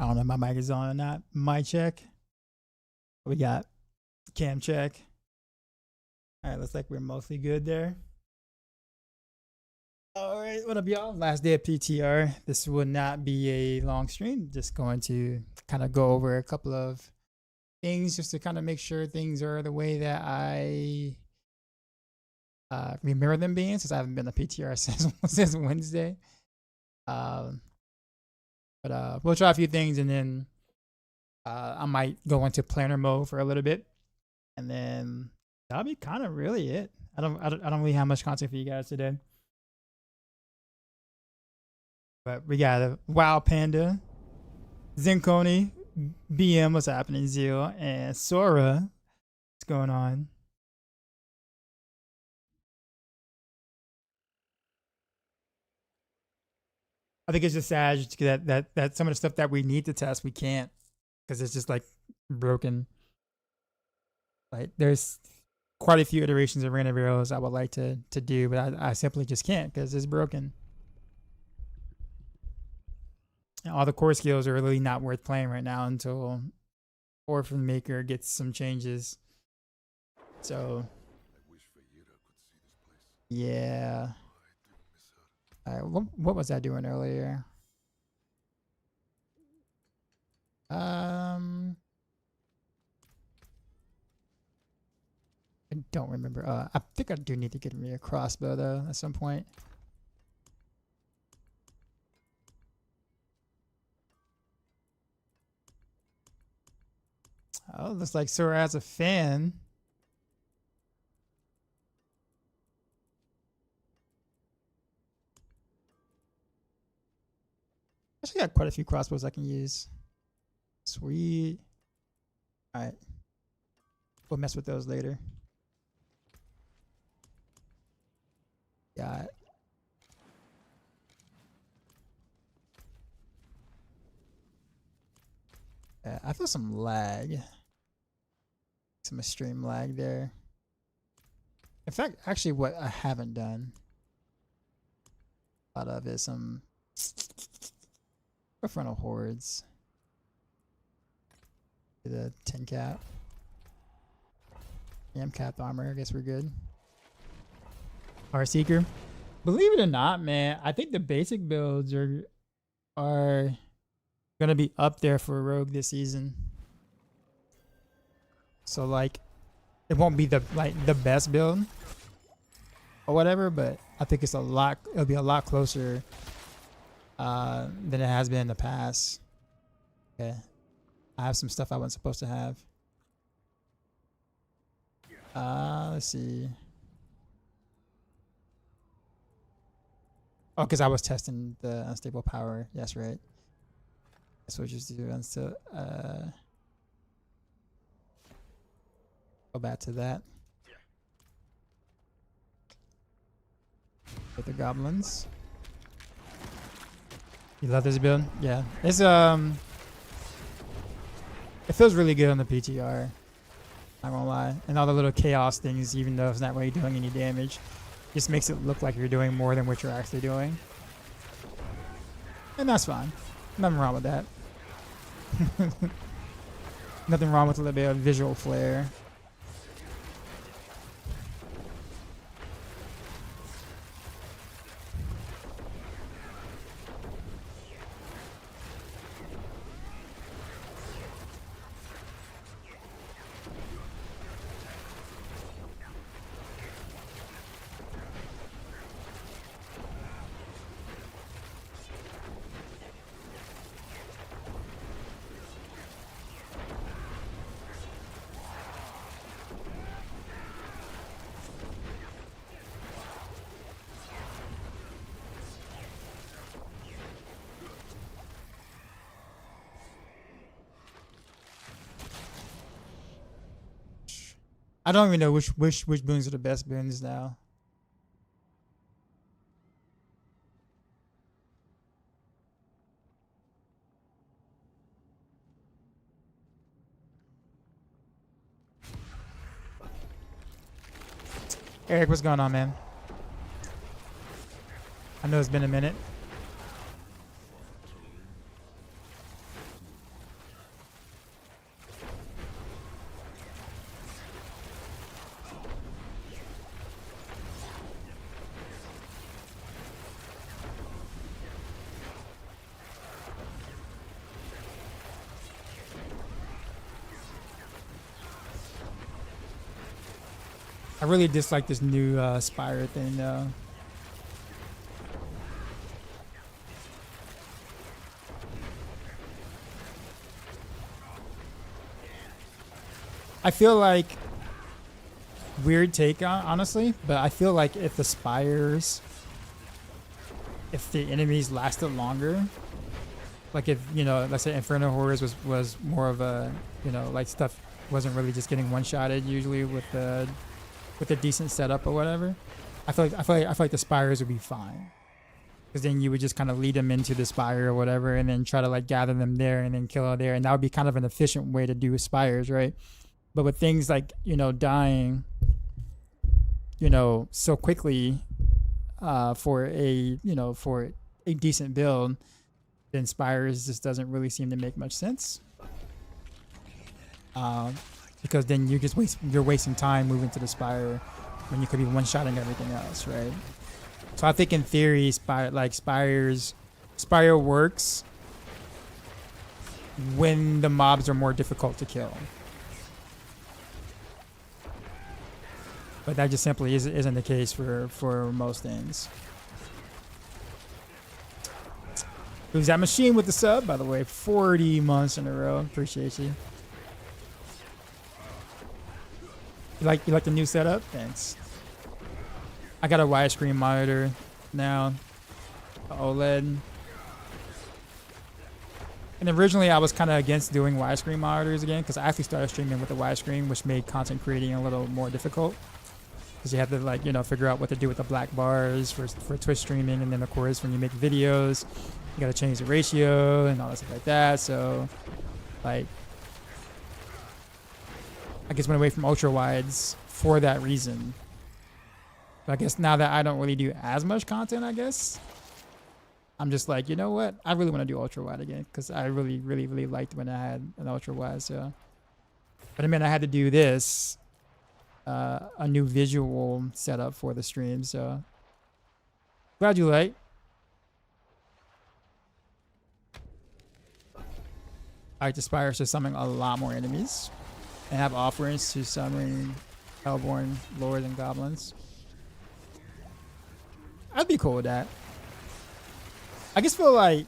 I don't know if my mic is on or not. Mic check. We got cam check. All right, looks like we're mostly good there. All right, what up, y'all? Last day of PTR. This will not be a long stream. Just going to kind of go over a couple of things just to kind of make sure things are the way that I remember them being, since I haven't been a PTR since Wednesday. But we'll try a few things, and then I might go into planner mode for a little bit, and then that'll be kind of really it. I don't really have much content for you guys today. But we got a Wild Panda, Zenconi, BM, what's happening, Zeal, and Sora, what's going on? I think it's just sad that some of the stuff that we need to test, we can't, because it's just like broken. Like there's quite a few iterations of random arrows I would like to do, but I simply just can't because it's broken. And all the core skills are really not worth playing right now until Orphan Maker gets some changes. So yeah. All right, what was I doing earlier? I don't remember. I think I do need to get me a crossbow though at some point. Oh, looks like Sora has a fan. Actually got quite a few crossbows I can use. Sweet. Alright. We'll mess with those later. Got it. Yeah, I feel some lag. Some extreme lag there. In fact, actually what I haven't done a lot of is some frontal hordes. The 10 cap. Cap armor, I guess we're good. Our Seeker. Believe it or not, man, I think the basic builds are gonna be up there for Rogue this season. So like it won't be the best build or whatever, but I think it'll be a lot closer than it has been in the past. Okay. I have some stuff I wasn't supposed to have. Let's see. Oh, because I was testing the unstable power. Yes, right. That's what you just do. Until go back to that. With the goblins. You love this build? Yeah. It's it feels really good on the PTR. Not gonna lie. And all the little chaos things, even though it's not really doing any damage, just makes it look like you're doing more than what you're actually doing. And that's fine. Nothing wrong with that. Nothing wrong with a little bit of visual flair. I don't even know which boons are the best boons now. Eric, what's going on, man? I know it's been a minute. I really dislike this new Spire thing though. I feel like weird take on honestly, but I feel like if the Spires, if the enemies lasted longer, like if let's say Inferno Horrors was more of a like stuff wasn't really just getting one-shotted usually with a decent setup or whatever. I feel like the Spires would be fine, because then you would just kind of lead them into the Spire or whatever, and then try to like gather them there and then kill them there, and that would be kind of an efficient way to do Spires, right? But with things like dying, so quickly, for a decent build, then Spires just doesn't really seem to make much sense. Because then you're wasting time moving to the Spire when you could be one-shotting everything else, right? So I think in theory, Spire works when the mobs are more difficult to kill. But that just simply isn't the case for most things. Who's that machine with the sub, by the way? 40 months in a row. Appreciate you. You like the new setup? Thanks. I got a widescreen monitor now, OLED. And originally I was kind of against doing widescreen monitors again, because I actually started streaming with the widescreen, which made content creating a little more difficult. Because you have to figure out what to do with the black bars for Twitch streaming, and then of course when you make videos, you got to change the ratio and all that stuff like that. So I guess went away from ultra wides for that reason. But I guess now that I don't really do as much content, I guess I'm just like, you know what? I really want to do ultra wide again, because I really, really, really liked when I had an ultra wide. So, but I mean, I had to do this. A new visual setup for the stream, so glad you like. I like the Spires to summon a lot more enemies and have offerings to summon Hellborn lords and goblins. I'd be cool with that. I feel like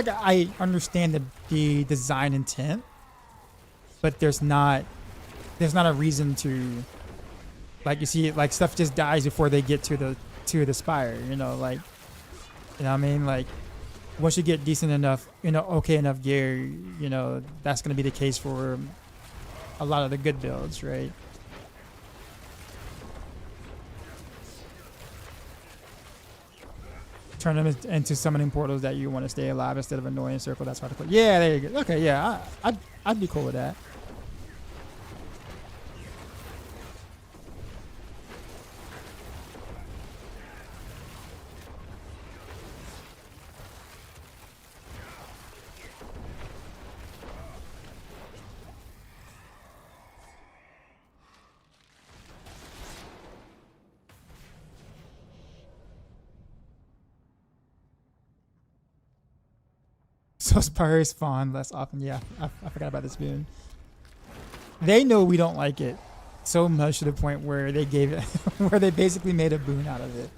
I understand the design intent, but there's not a reason to, like, you see, like, stuff just dies before they get to the Spire, what I mean? Like, once you get decent enough, okay enough gear, that's going to be the case for a lot of the good builds, right? Turn them into summoning portals that you want to stay alive instead of annoying circle. That's hard to put. Yeah, there you go. Okay, yeah, I'd be cool with that. So Spires spawn less often. Yeah, I forgot about this boon. They know we don't like it so much to the point where they gave it, where they basically made a boon out of it.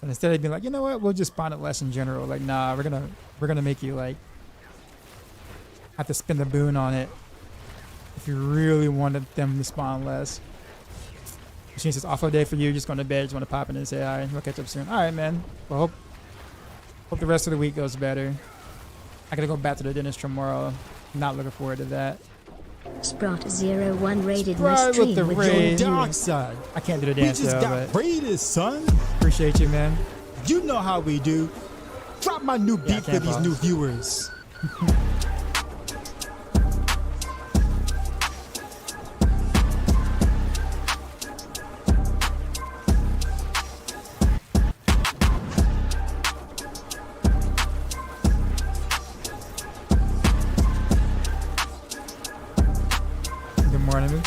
But instead of being like, you know what, we'll just spawn it less in general. Like, nah, we're gonna make you like have to spend the boon on it if you really wanted them to spawn less. Machine says offload day for you. Just going to bed. Just want to pop in and say hi. We'll catch up soon. All right, man. Well, hope the rest of the week goes better. I gotta go back to the dentist tomorrow. Not looking forward to that. Sprat01 raided my stream with the with raid. your Dark side. I can't do the dance We just though, got but raided, son. appreciate you, man. You know how we do. Drop my new beat for can't these pause. new viewers. Good morning.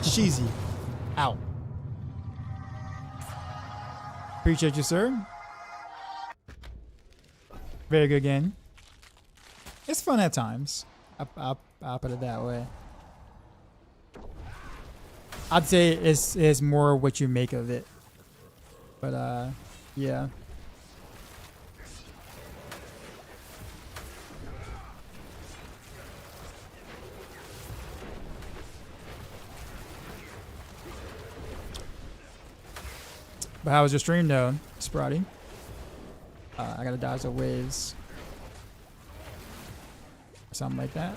Sheezy. Out. Appreciate you, sir. Very good game. It's fun at times. I'll put it that way. I'd say it's more what you make of it. But yeah. But how was your stream though, Sprotty? I gotta dodge the waves. Or something like that.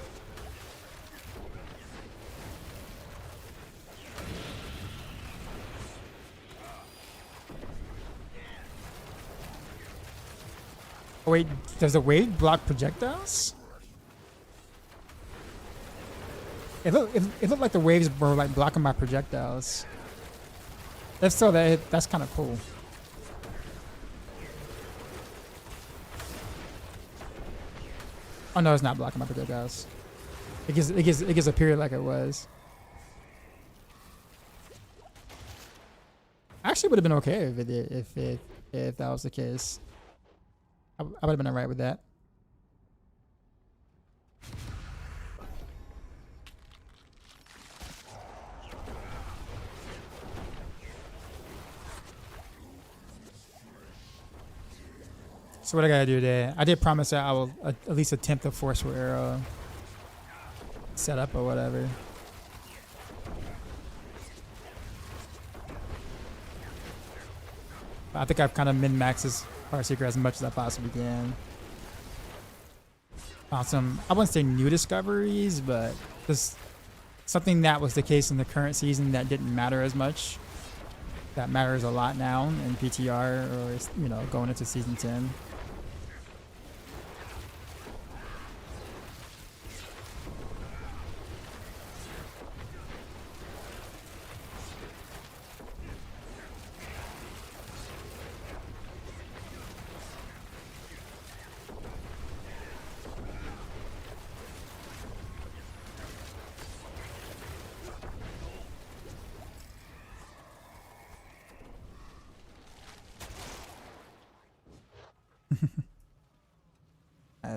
Oh wait, does the wave block projectiles? It looked like the waves were like blocking my projectiles. If so, that's kind of cool. Oh no, it's not blocking my projectiles. It gets a period like it was. Actually, would have been okay if it did, if that was the case. I would have been alright with that. So what I gotta do today? I did promise that I will at least attempt a forceful arrow setup or whatever. I think I've kind of min-maxed this Heart Seeker as much as I possibly can. Found some, I wouldn't say new discoveries, but just something that was the case in the current season that didn't matter as much. That matters a lot now in PTR or, you know, going into season 10.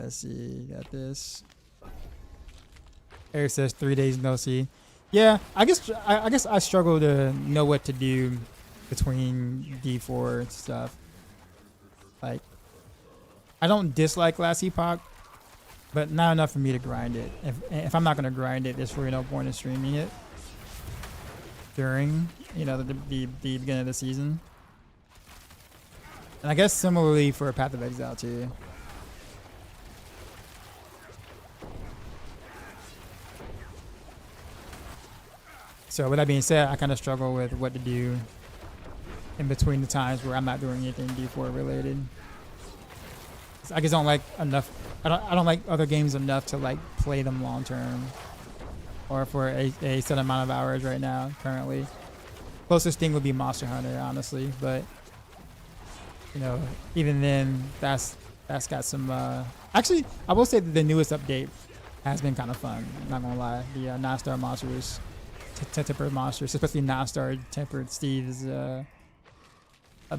Let's see, got this. Eric says 3 days no see. Yeah, I guess I struggle to know what to do between D4 and stuff. Like, I don't dislike Last Epoch, but not enough for me to grind it. If I'm not gonna grind it, there's really no point in streaming it during, you know, the beginning of the season. And I guess similarly for Path of Exile too. So with that being said, I kind of struggle with what to do in between the times where I'm not doing anything D4 related. I just don't like enough. I don't like other games enough to like play them long term, or for a set amount of hours right now. Currently, closest thing would be Monster Hunter, honestly. But you know, even then, that's got some. Actually, I will say that the newest update has been kind of fun. I'm not gonna lie, the 9-star monsters. Tempered monsters, especially 9-star tempered Steve, is a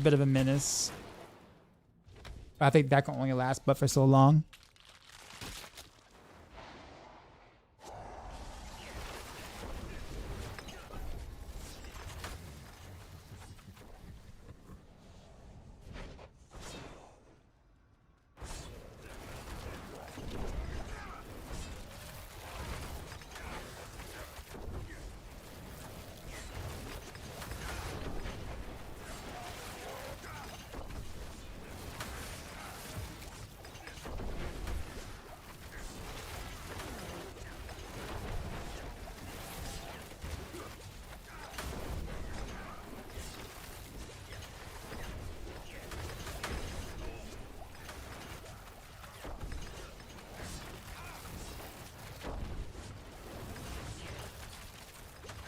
bit of a menace. I think that can only last but for so long.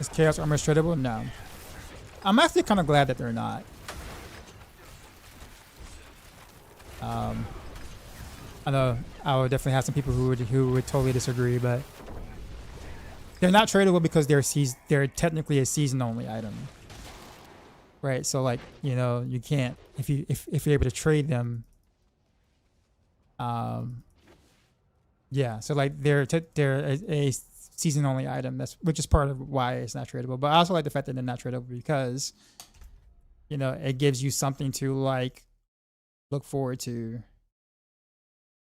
Is Chaos Armor tradable? No. I'm actually kind of glad that they're not. I know I would definitely have some people who would totally disagree, but they're not tradable because they're technically a season only item, right? So like, you know, you can't if you're able to trade them, Yeah, so like they're a season only item. That's which is part of why it's not tradable. But I also like the fact that they're not tradable because it gives you something to like look forward to.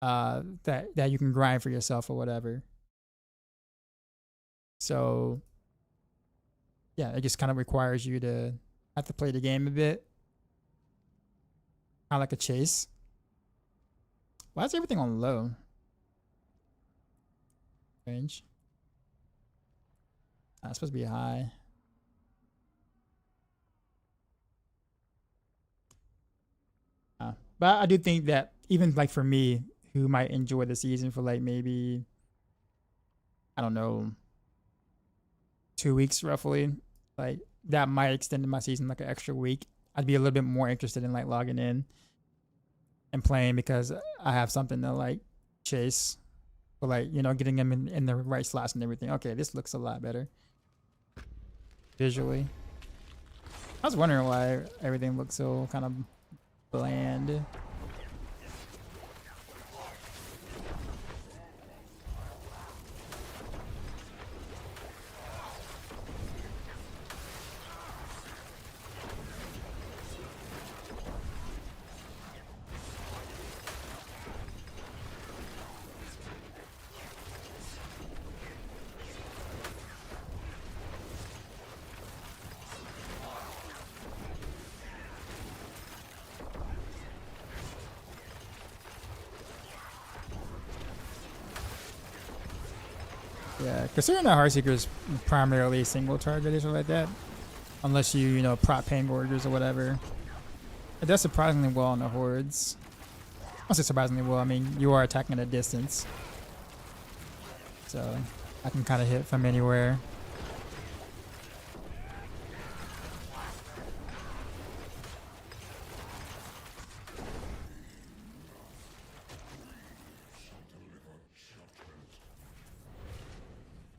That you can grind for yourself or whatever. So yeah, it just kind of requires you to have to play the game a bit, kind of like a chase. Why is everything on low? Range. It's supposed to be high. But I do think that even like for me, who might enjoy the season for like maybe I don't know 2 weeks roughly, like that might extend my season like an extra week. I'd be a little bit more interested in like logging in and playing because I have something to like chase, or like getting them in the right slots and everything. Okay, this looks a lot better visually. I was wondering why everything looks so kind of bland. Yeah, considering that Heartseeker is primarily single target or something like that, unless you prop pain gorgers or whatever, it does surprisingly well on the hordes. I say surprisingly well. I mean, you are attacking at a distance, so I can kind of hit from anywhere.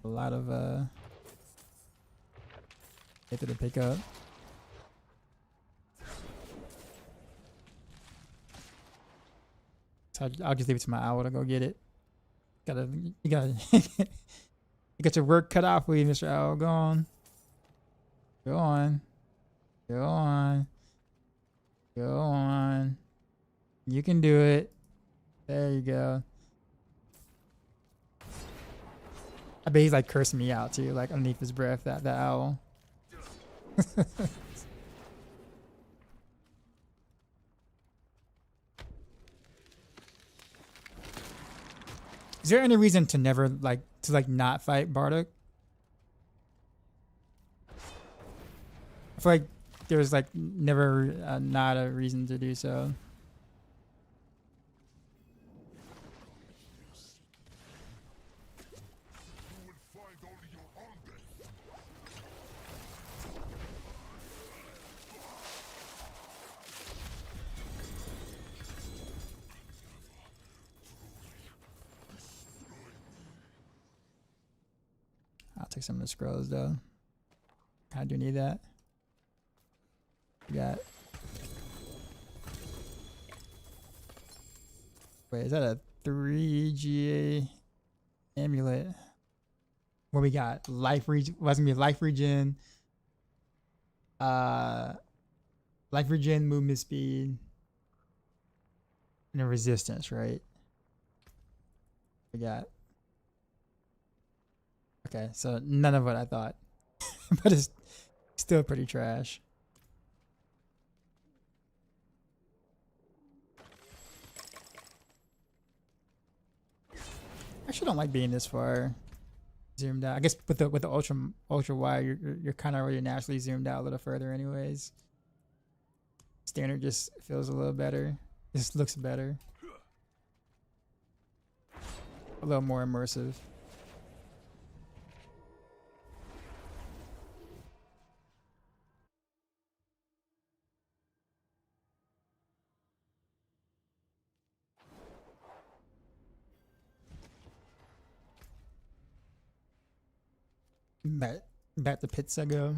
A lot of hit to pick up. So I'll just leave it to my owl to go get it. You gotta you got your work cut off for you, Mr. Owl. Go on. Go on. Go on. Go on. You can do it. There you go. I bet he's like cursing me out too, like underneath his breath, that owl. Is there any reason to never to not fight Bardock? I feel like there's like never not a reason to do so. I'll take some of the scrolls though. I do need that. We got. Wait, is that a 3 GA amulet? What we got? Life regen. What's gonna be life regen? Life regen, movement speed, and a resistance, right? We got. Okay, so none of what I thought, but it's still pretty trash. I actually don't like being this far zoomed out. I guess with the ultra wide, you're kind of already naturally zoomed out a little further, anyways. Standard just feels a little better. Just looks better. A little more immersive. Back to pits I go.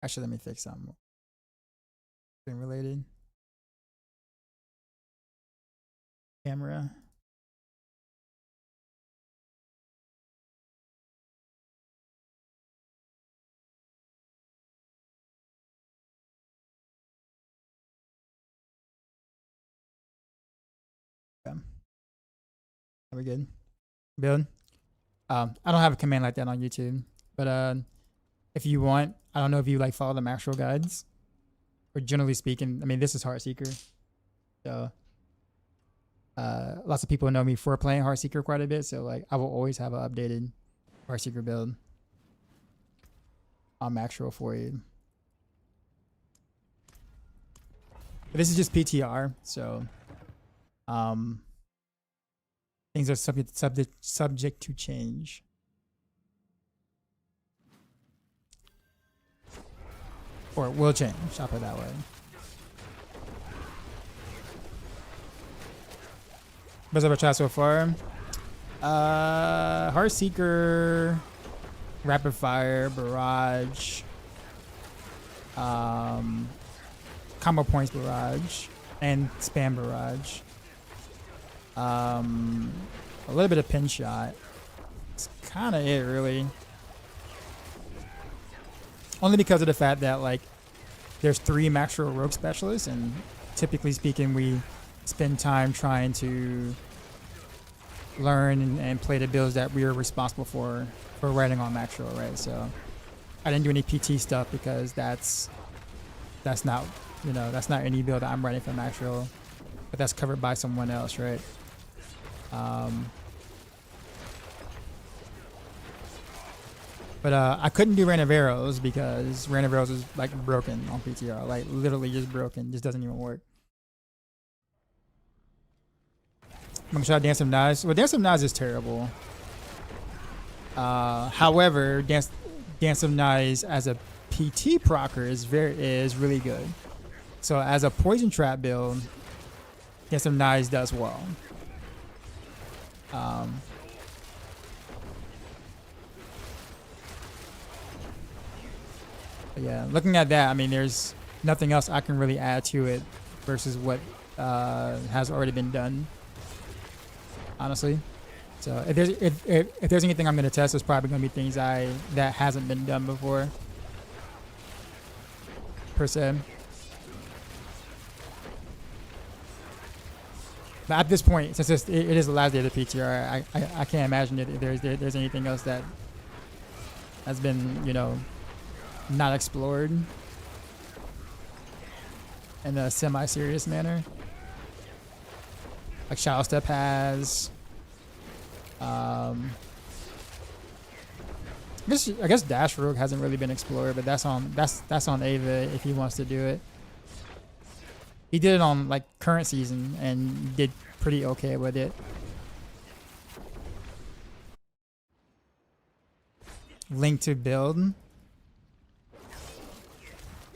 Actually, let me fix something related. Camera. Yeah. Are we good? Build. I don't have a command like that on YouTube, but if you want, I don't know if you like follow the actual guides, or generally speaking, I mean, this is Heartseeker, so lots of people know me for playing Heartseeker quite a bit, so like I will always have an updated Heartseeker build on Maxroll for you. But this is just PTR, so things are subject to change. Or it will change, I'll put it that way. Best I've ever tried so far? Heartseeker, Rapid Fire, Barrage, Combo Points Barrage, and Spam Barrage. A little bit of Pin Shot. It's kind of it, really. Only because of the fact that, like, there's 3 Maxroll Rogue specialists, and typically speaking, we spend time trying to learn and play the builds that we are responsible for writing on Maxroll, right? So I didn't do any PT stuff because that's not, you know, that's not any build that I'm writing for Maxroll, but that's covered by someone else, right? But I couldn't do Rain of Arrows because Rain of Arrows is like broken on PTR, like literally just broken, just doesn't even work. I'm gonna try Dance of Knives. Well, Dance of Knives is terrible. However, Dance of Knives as a PT procer is really good. So as a poison trap build, Dance of Knives does well. But yeah, looking at that, I mean, there's nothing else I can really add to it versus what has already been done, honestly. So if there's anything I'm going to test, it's probably going to be things that hasn't been done before, per se. But at this point, since it is the last day of the PTR, I can't imagine that there's anything else that has been, you know, not explored in a semi-serious manner. Like Shadow Step has. I guess Dash Rogue hasn't really been explored, but that's on Ava if he wants to do it. He did it on like current season and did pretty okay with it. Link to build.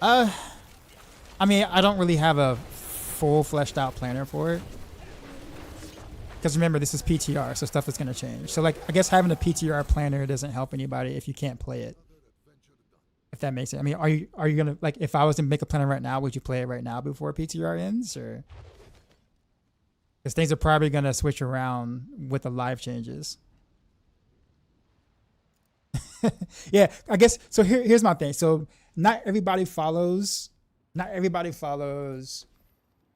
I mean, I don't really have a full fleshed out planner for it. Because remember, this is PTR, so stuff is going to change. So, like, I guess having a PTR planner doesn't help anybody if you can't play it. If that makes sense. I mean, are you going to, like, if I was to make a planner right now, would you play it right now before PTR ends? Or because things are probably going to switch around with the live changes. Yeah, I guess, so here's my thing. So, not everybody follows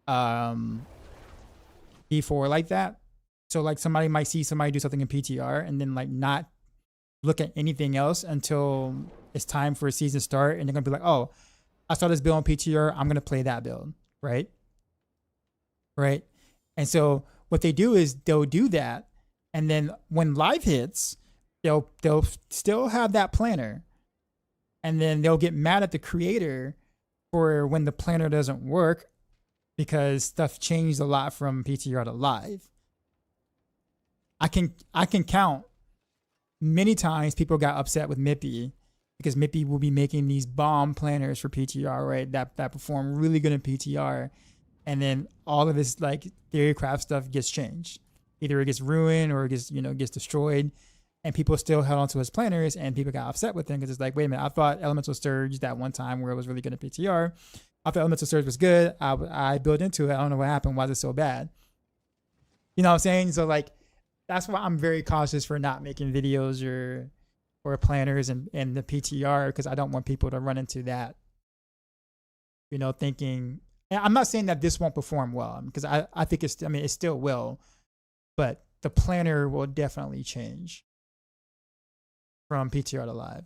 D4 like that. So like somebody might see somebody do something in PTR and then like not look at anything else until it's time for a season start, and they're gonna be like, oh, I saw this build on PTR, I'm gonna play that build, right? And so what they do is they'll do that, and then when live hits, they'll still have that planner, and then they'll get mad at the creator for when the planner doesn't work because stuff changed a lot from PTR to live. I can count many times people got upset with Mippy because Mippy will be making these bomb planners for PTR, right? That perform really good in PTR, and then all of this like theorycraft stuff gets changed. Either it gets ruined or it gets destroyed, and people still held onto his planners, and people got upset with him because it's like, wait a minute, I thought Elemental Surge that one time where it was really good at PTR. I thought Elemental Surge was good. I built into it. I don't know what happened. Why is it so bad? You know what I'm saying? So like, that's why I'm very cautious for not making videos or planners and the PTR, because I don't want people to run into that. You know, thinking. And I'm not saying that this won't perform well, because I think it's. I mean, it still will, but the planner will definitely change from PTR to live.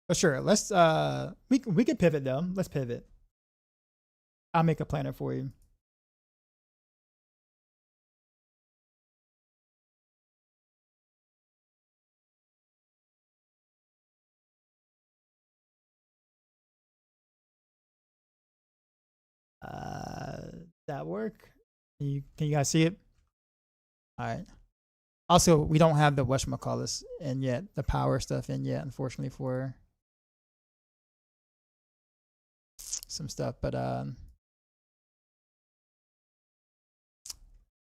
But sure, let's we can pivot though. Let's pivot. I'll make a planner for you. That work? Can you guys see it? All right. Also, we don't have the whatchamacallit in yet, the power stuff in yet, unfortunately, for some stuff. But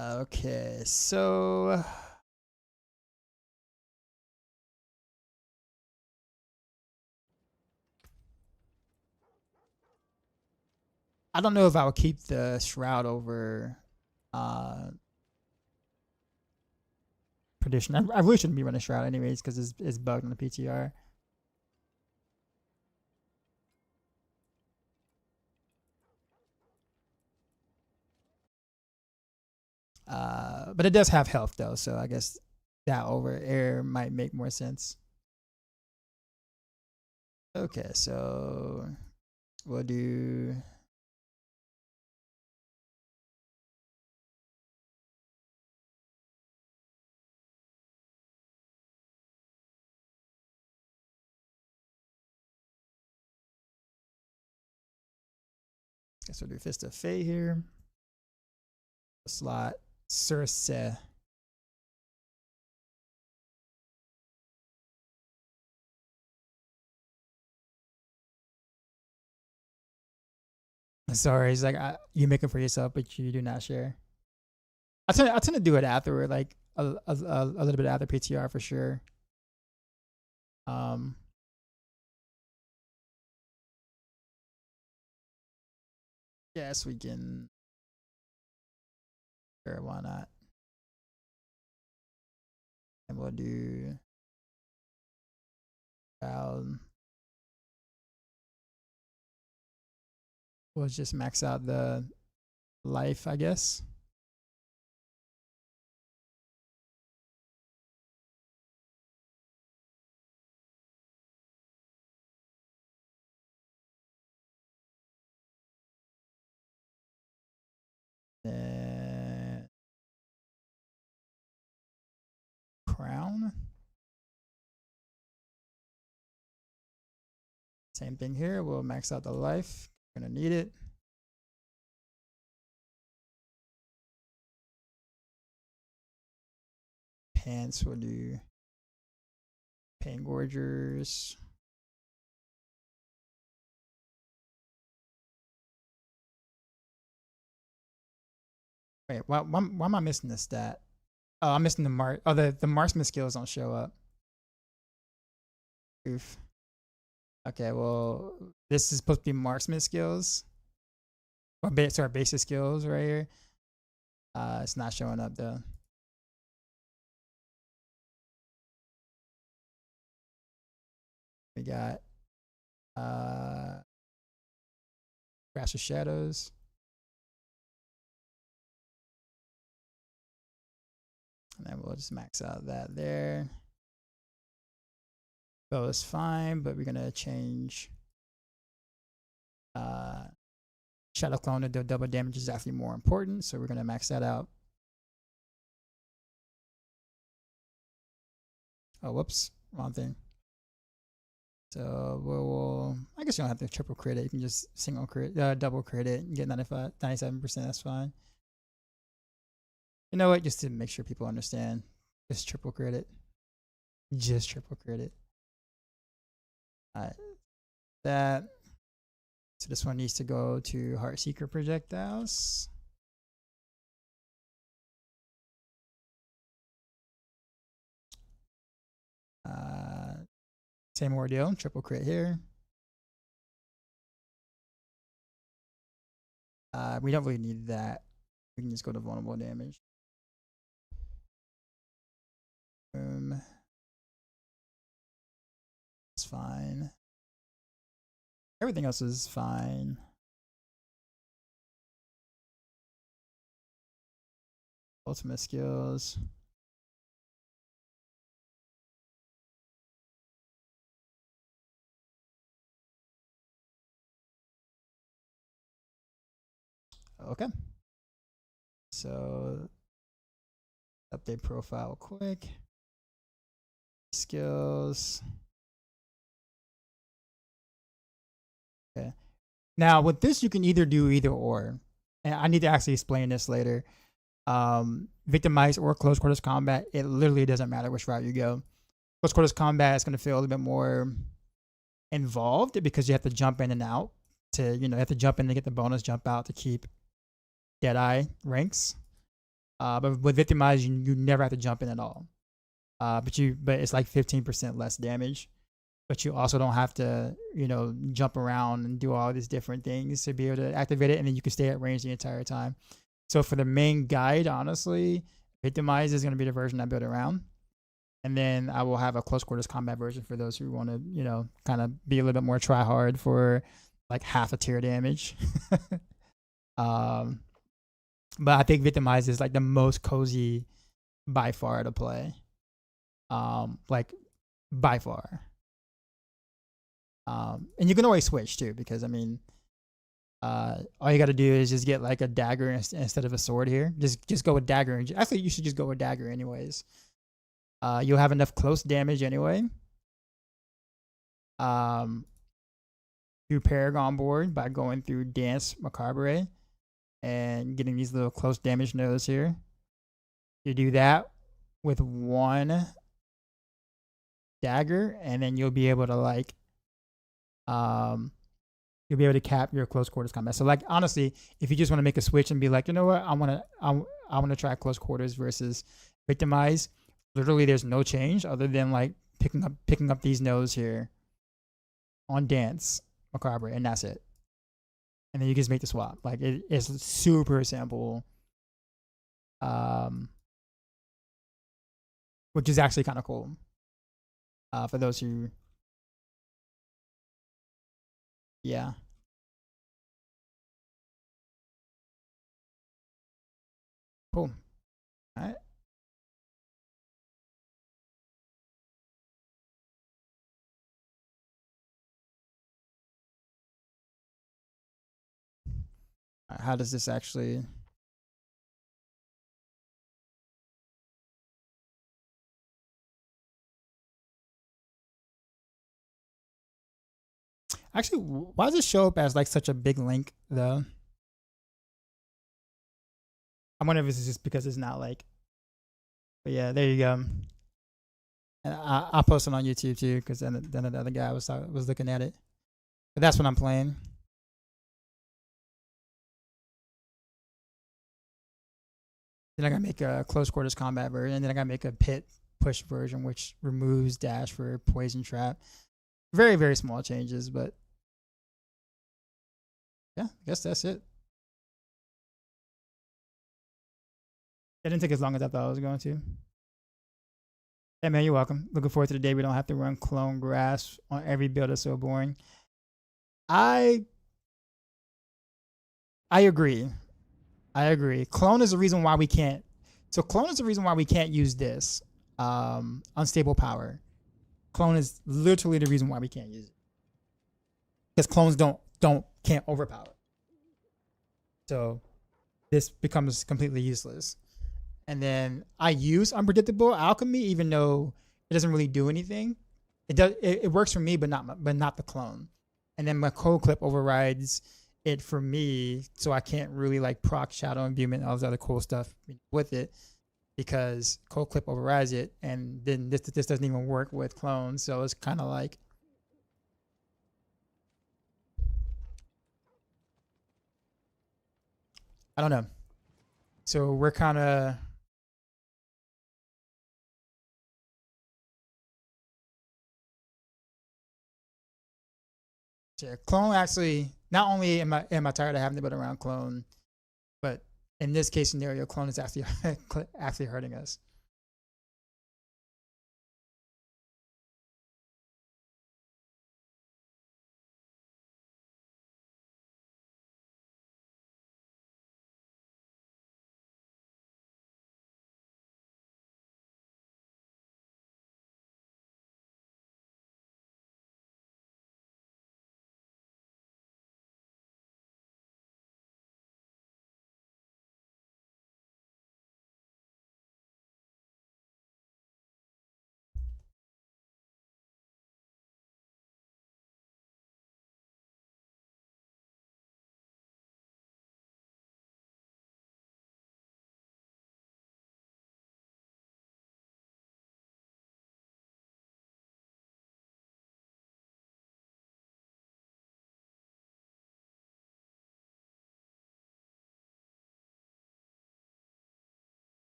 okay, so I don't know if I would keep the shroud over perdition. I really shouldn't be running shroud anyways, because it's bugged on the PTR. But it does have health though, so I guess that over air might make more sense. Okay, so we'll do guess we'll do Fist of Fate here. Slot Circe. Sorry, it's like you make it for yourself, but you do not share. I tend to do it afterward, like a little bit after PTR for sure. Yes, we can. Sure, why not? And we'll do. We'll just max out the life, I guess. And crown. Same thing here. We'll max out the life. We're gonna need it. Pants, we'll do Pain Gorgers. Wait, why am I missing this stat? Oh, I'm missing the Mars. Oh, the marksman skills don't show up. Oof. Okay, well, this is supposed to be marksman skills. Or sorry, basic skills right here. It's not showing up though. We got Crash of Shadows. And then we'll just max out that there. Bow is fine, but we're gonna change Shadow Clone to do double damage is actually more important, so we're gonna max that out. Oh, whoops, wrong thing. So we'll I guess you don't have to triple crit it, you can just single crit, double crit it and get 97%, that's fine. You know what, just to make sure people understand, just triple crit it. Just triple crit it. Alright. That. So this one needs to go to Heartseeker projectiles. Same ordeal, triple crit here. We don't really need that. We can just go to vulnerable damage. It's fine. Everything else is fine. Ultimate skills. Okay. So update profile quick. Skills. Okay. Now with this, you can either do either or. And I need to actually explain this later. Victimize or close quarters combat, it literally doesn't matter which route you go. Close quarters combat is going to feel a little bit more involved because you have to jump in and out to, you have to jump in to get the bonus, jump out to keep Deadeye ranks. But with Victimize, you never have to jump in at all. But it's like 15% less damage. But you also don't have to, jump around and do all these different things to be able to activate it, and then you can stay at range the entire time. So for the main guide, honestly, Victimize is going to be the version I build around. And then I will have a close quarters combat version for those who want to, kind of be a little bit more try hard for like half a tier damage. But I think Victimize is like the most cozy by far to play. Like by far. And you can always switch too, because all you got to do is just get like a dagger instead of a sword here. Just go with dagger. Actually, you should just go with dagger anyways. You'll have enough close damage anyway. Do Paragon board by going through Dance Macabre and getting these little close damage nodes here. You do that with one dagger, and then you'll be able to like you'll be able to cap your close quarters combat. So like honestly, if you just want to make a switch and be like, you know what, I want to try close quarters versus Victimize, literally there's no change other than like picking up these nodes here on Dance Macabre, and that's it. And then you just make the swap. Like it's super simple. Which is actually kind of cool. For those who yeah. Cool. All right. How does this actually? Actually, why does it show up as like such a big link though? I wonder if it's just because it's not like. But yeah, there you go. And I'll post it on YouTube too, because then the other guy was looking at it. But that's what I'm playing. Then I gotta make a close quarters combat version, and then I gotta make a pit push version, which removes dash for poison trap. Very, very small changes, but yeah, I guess that's it. It didn't take as long as I thought it was going to. Hey man, you're welcome. Looking forward to the day we don't have to run clone grass on every build. It's so boring. I agree. I agree. Clone is the reason why we can't. So clone is the reason why we can't use this. Unstable power. Clone is literally the reason why we can't use it. Because clones can't overpower. So this becomes completely useless. And then I use unpredictable alchemy, even though it doesn't really do anything. It works for me, but not the clone. And then my cold clip overrides it for me, so I can't really like proc shadow imbuement and all this other cool stuff with it, because cold clip overrides it, and then this doesn't even work with clones. So it's kind of like, I don't know. So we're kind of Yeah, clone actually. Not only am I tired of having to build around clone, but in this case scenario, clone is actually actually hurting us.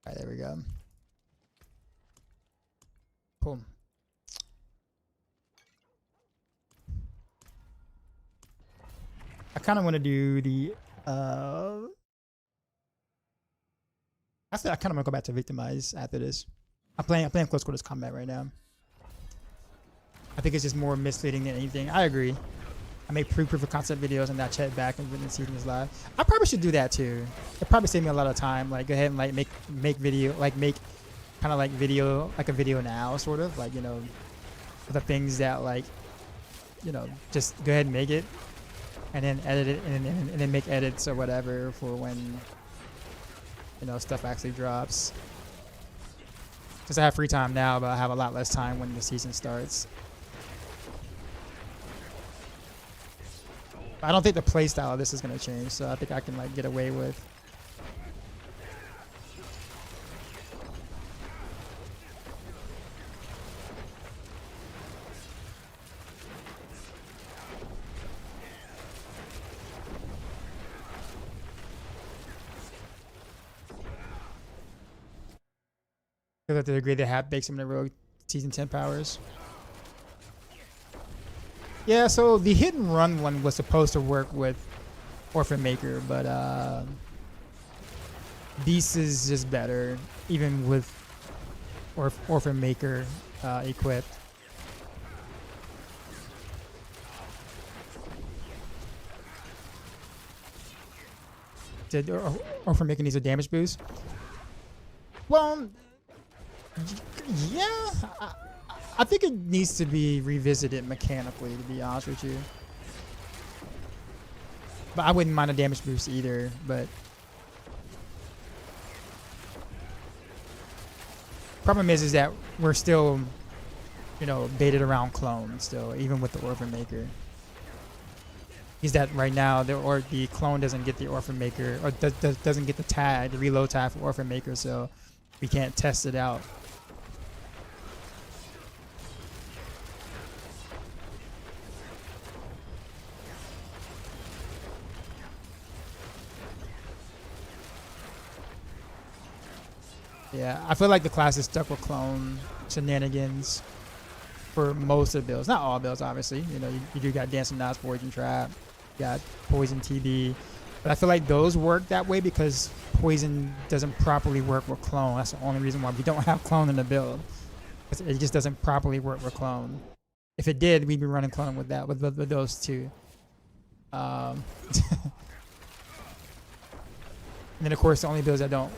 All right, there we go. Boom. I kind of want to do the. Actually, I kind of want to go back to victimize after this. I'm playing close quarters combat right now. I think it's just more misleading than anything. I agree. I make proof of concept videos and I chat back and witness season is live. I probably should do that too. It probably save me a lot of time. Like go ahead and like make video, like make kind of like video, like a video now, sort of like, you know, the things that like, you know, just go ahead and make it and then edit it and then make edits or whatever for when, you know, stuff actually drops. Because I have free time now, but I have a lot less time when the season starts. I don't think the play style of this is going to change, so I think I can like get away with. To the degree that hat bakes him in the Rogue season 10 powers. Yeah, so the hit and run one was supposed to work with Orphan Maker, but Beast is just better, even with Orphan Maker equipped. Did Orphan Maker needs a damage boost? Well, yeah. I think it needs to be revisited mechanically, to be honest with you. But I wouldn't mind a damage boost either, but problem is that we're still, you know, baited around clone still, even with the Orphan Maker. Is that right now the clone doesn't get the Orphan Maker, or doesn't get the tag, the reload tag for Orphan Maker, so we can't test it out. Yeah, I feel like the class is stuck with clone shenanigans for most of the builds. Not all builds, obviously. You know, you do got Dancing Knives, Poison Trap, you got Poison TD. But I feel like those work that way because Poison doesn't properly work with clone. That's the only reason why we don't have clone in the build. It just doesn't properly work with clone. If it did, we'd be running clone with that, with those two. And then of course the only builds that don't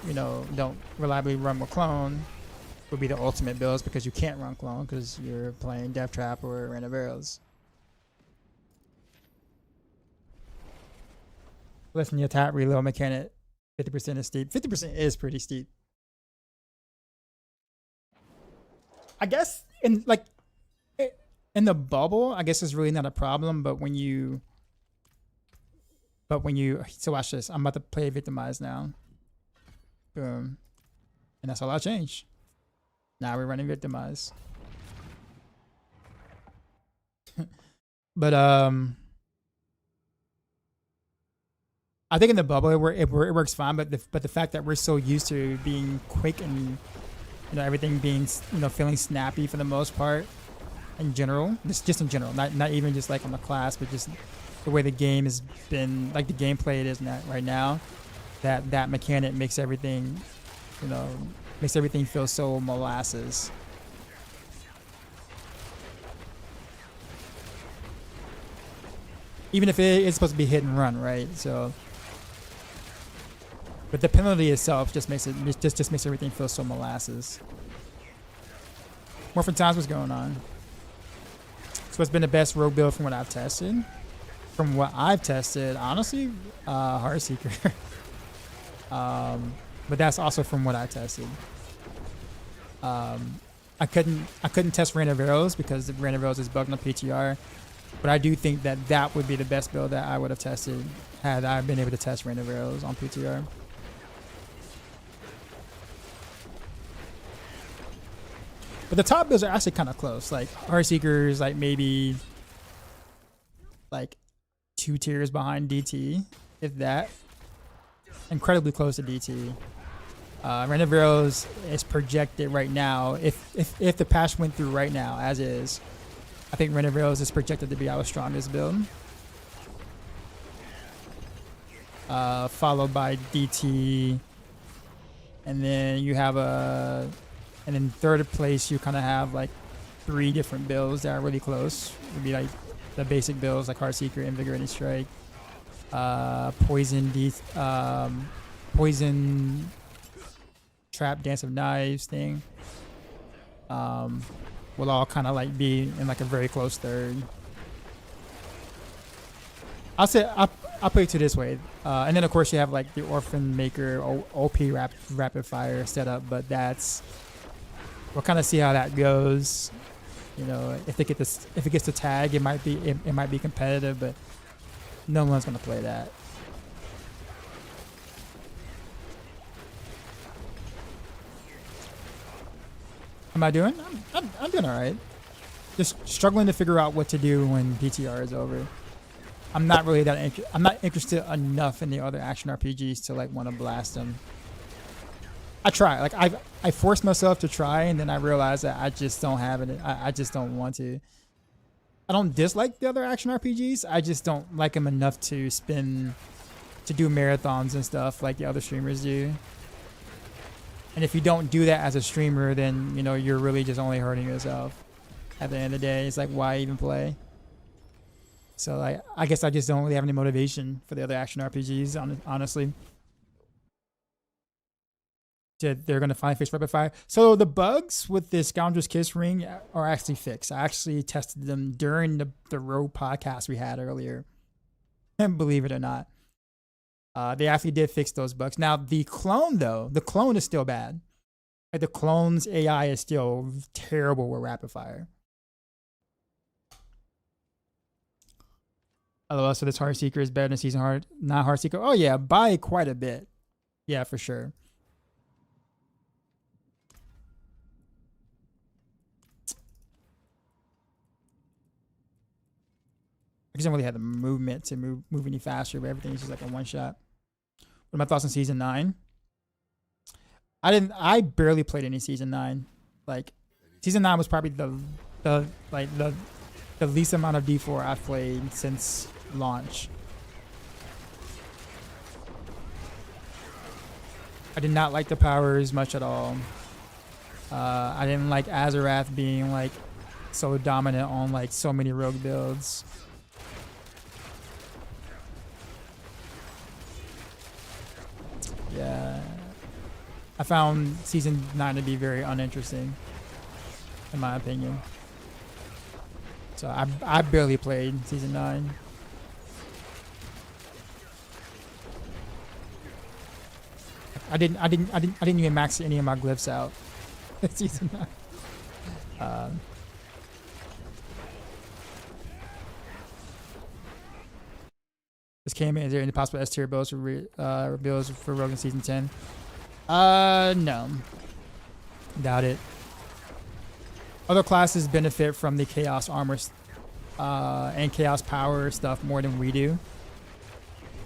reliably run with clone would be the ultimate builds because you can't run clone because you're playing Death Trap or Random Arrows. Listen, the attack reload mechanic, 50% is steep. 50% is pretty steep. I guess in the bubble, I guess it's really not a problem, but when you so watch this. I'm about to play Victimize now. Boom. And that's all I changed. Now we're running Victimize. But I think in the bubble it works fine, but the fact that we're so used to being quick and everything being feeling snappy for the most part in general, just in general, not even just like on the class, but just the way the game has been, like the gameplay it is right now, that mechanic makes everything feel so molasses. Even if it is supposed to be hit and run, right? So, but the penalty itself just makes everything feel so molasses. Morphin Times, what's going on? So what's been the best rogue build from what I've tested? From what I've tested, honestly, Heartseeker. But that's also from what I tested. I couldn't test Rain of Arrows because the Rain of Arrows is bugged on PTR. But I do think that would be the best build that I would have tested had I been able to test Rain of Arrows on PTR. But the top builds are actually kind of close. Like Heartseeker is like maybe like 2 tiers behind DT, if that. Incredibly close to DT. Rain of Arrows is projected right now. If the patch went through right now, as is, I think Rain of Arrows is projected to be our strongest build. Followed by DT. And then you have and in third place you kind of have like 3 different builds that are really close. It would be like the basic builds like Heartseeker, Invigorating Strike, Poison Trap, Dance of Knives thing. Will all kind of like be in like a very close third. I'll put it to this way, and then of course you have like the Orphan Maker OP rapid fire setup, but we'll kind of see how that goes. If it gets to tag, it might be competitive, but no one's gonna play that. How am I doing? I'm doing all right. Just struggling to figure out what to do when PTR is over. I'm not really I'm not interested enough in the other action RPGs to like want to blast them. I try. Like I forced myself to try, and then I realized that I just don't have it. I just don't want to. I don't dislike the other action RPGs. I just don't like them enough to do marathons and stuff like the other streamers do. And if you don't do that as a streamer, then you're really just only hurting yourself. At the end of the day, it's like, why even play? So like, I guess I just don't really have any motivation for the other action RPGs, honestly. They're gonna finally fix rapid fire. So the bugs with the Scoundrel's Kiss ring are actually fixed. I actually tested them during the Rogue podcast we had earlier. And believe it or not, they actually did fix those bugs. Now the clone is still bad. Like the clone's AI is still terrible with rapid fire. LOL, so this Heartseeker is better than Season Heart, not Heartseeker. Oh yeah, by quite a bit. Yeah, for sure. I just don't really have the movement to move any faster, but everything's just like a one shot. What are my thoughts on Season 9? I barely played any Season 9. Like Season 9 was probably the least amount of D4 I've played since launch. I did not like the powers much at all. I didn't like Azarath being like so dominant on like so many rogue builds. Yeah, I found Season 9 to be very uninteresting, in my opinion. So I barely played Season 9. I didn't even max any of my glyphs out. Season 9. This came in. Is there any possible S tier builds for Rogue in Season 10? No. Doubt it. Other classes benefit from the Chaos armor and Chaos power stuff more than we do.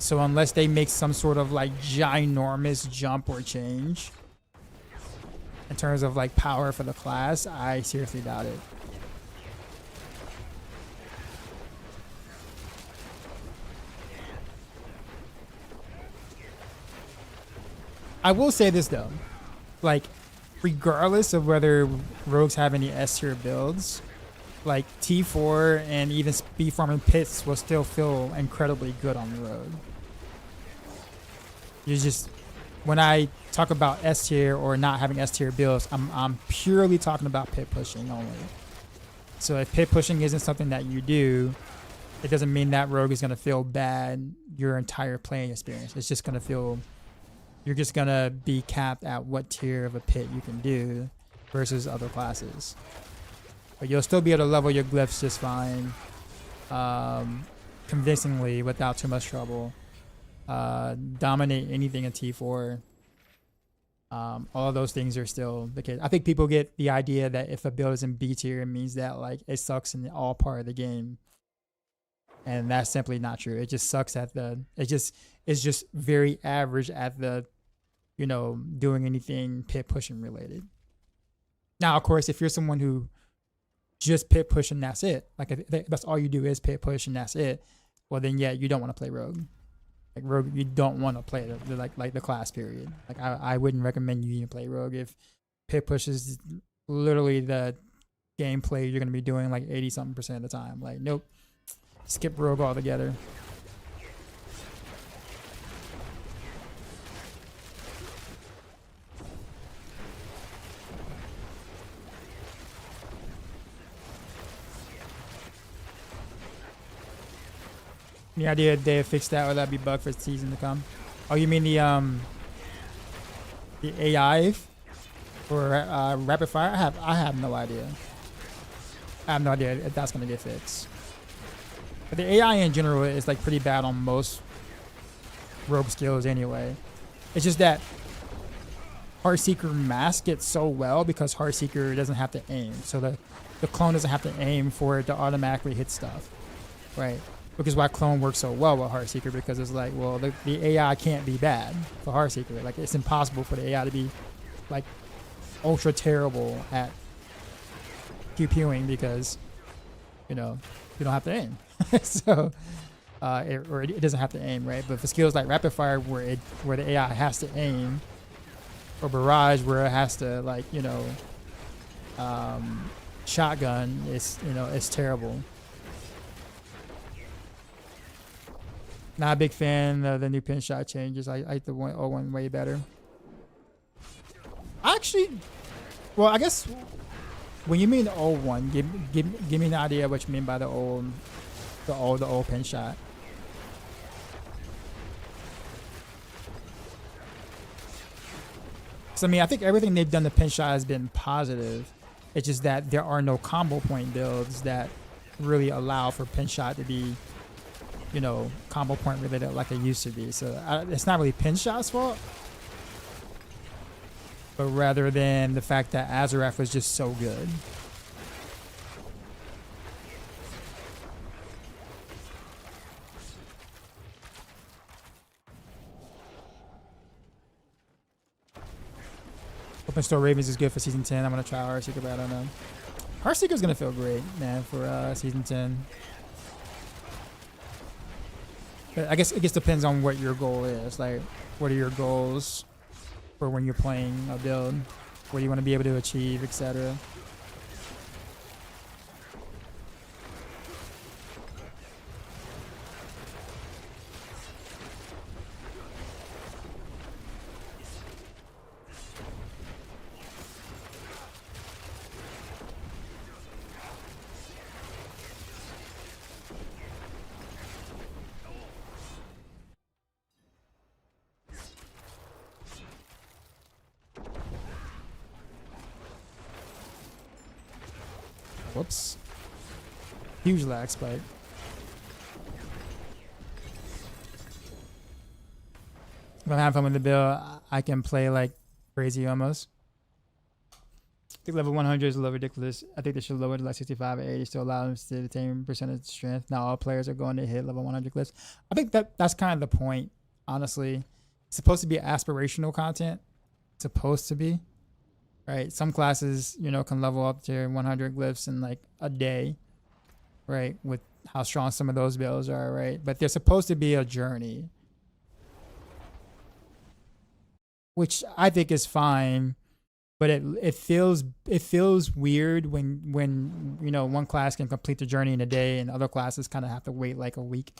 So unless they make some sort of like ginormous jump or change in terms of like power for the class, I seriously doubt it. I will say this though, like regardless of whether rogues have any S tier builds, like T4 and even speed farming pits will still feel incredibly good on the road. You just, when I talk about S tier or not having S tier builds, I'm purely talking about pit pushing only. So if pit pushing isn't something that you do, it doesn't mean that rogue is going to feel bad your entire playing experience. It's just going to feel, you're just going to be capped at what tier of a pit you can do versus other classes. But you'll still be able to level your glyphs just fine, convincingly without too much trouble. Dominate anything in T4. All of those things are still the case. I think people get the idea that if a build is in B tier, it means that like it sucks in all part of the game, and that's simply not true. It just sucks at the. It's just very average at the, you know, doing anything pit pushing related. Now, of course, if you're someone who just pit push and that's it, like if that's all you do is pit push and that's it, well then yeah, you don't want to play rogue. Like rogue, you don't want to play like the class period. Like I wouldn't recommend you even play rogue if pit push is literally the gameplay you're gonna be doing like 80-something% of the time. Like nope, skip rogue altogether. Any idea if they fixed that or that'd be bug for the season to come? Oh, you mean the AI for rapid fire? I have no idea. I have no idea if that's gonna get fixed. But the AI in general is like pretty bad on most rogue skills anyway. It's just that Heartseeker mask gets so well because Heartseeker doesn't have to aim. So the clone doesn't have to aim for it to automatically hit stuff, right? Which is why clone works so well with Heartseeker, because it's like, well, the AI can't be bad for Heartseeker. Like it's impossible for the AI to be like ultra terrible at pew-pewing because, you know, you don't have to aim. So it doesn't have to aim, right? But for skills like rapid fire where the AI has to aim, or barrage where it has to like, you know, shotgun, it's terrible. Not a big fan of the new pin shot changes. I like the 01 way better. Actually, well, I guess when you mean the old one, give me an idea of what you mean by the old pin shot. So I mean, I think everything they've done to pin shot has been positive. It's just that there are no combo point builds that really allow for pin shot to be, you know, combo point related like it used to be. So it's not really pin shot's fault, but rather than the fact that Azarath was just so good. Open Store Ravens is good for Season 10. I'm going to try Heartseeker, but I don't know. Heartseeker's going to feel great, man, for Season 10. I guess it just depends on what your goal is. Like, what are your goals for when you're playing a build? What do you want to be able to achieve, etc. Whoops. Huge lag spike. If I'm having fun with the build, I can play like crazy almost. I think level 100 is a little ridiculous. I think they should lower it to like 65 or 80, still allow them to attain percentage strength. Now all players are going to hit level 100 glyphs. I think that's kind of the point, honestly. It's supposed to be aspirational content. It's supposed to be, right? Some classes, you know, can level up to 100 glyphs in like a day, right? With how strong some of those builds are, right? But they're supposed to be a journey, which I think is fine. But it feels weird when you know one class can complete the journey in a day and other classes kind of have to wait like a week,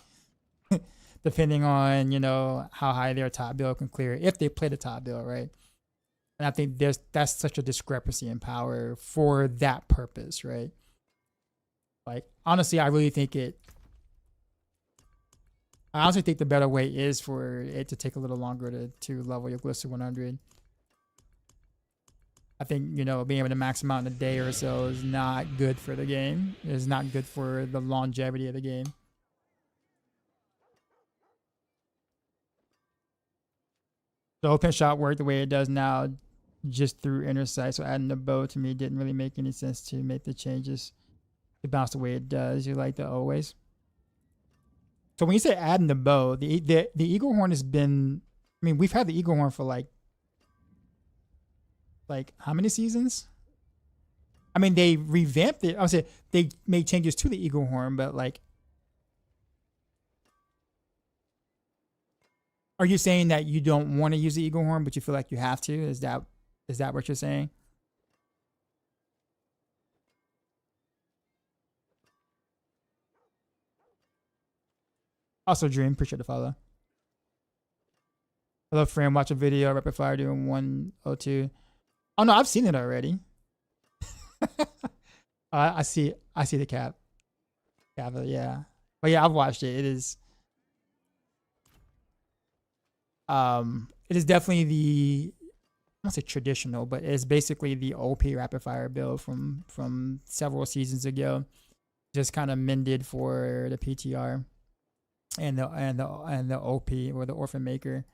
depending on, you know, how high their top build can clear if they play the top build, right? And I think that's such a discrepancy in power for that purpose, right? Like honestly, I honestly think the better way is for it to take a little longer to level your glyphs to 100. I think, you know, being able to max them out in a day or so is not good for the game. It's not good for the longevity of the game. The open shot worked the way it does now just through inner sight. So adding the bow to me didn't really make any sense to make the changes to bounce the way it does. You like the always. So when you say adding the bow, the eagle horn has been, I mean, we've had the eagle horn for like how many seasons? I mean, they revamped it. I would say they made changes to the eagle horn, but like, are you saying that you don't want to use the eagle horn, but you feel like you have to? Is that what you're saying? Also, Dream, appreciate the follow. Hello, friend. Watch a video, rapid fire doing 102. Oh no, I've seen it already. I see the cap. Yeah. But yeah, I've watched it. It is definitely the, I don't say traditional, but it's basically the OP rapid fire build from several seasons ago. Just kind of mended for the PTR and the OP or the Orphan Maker.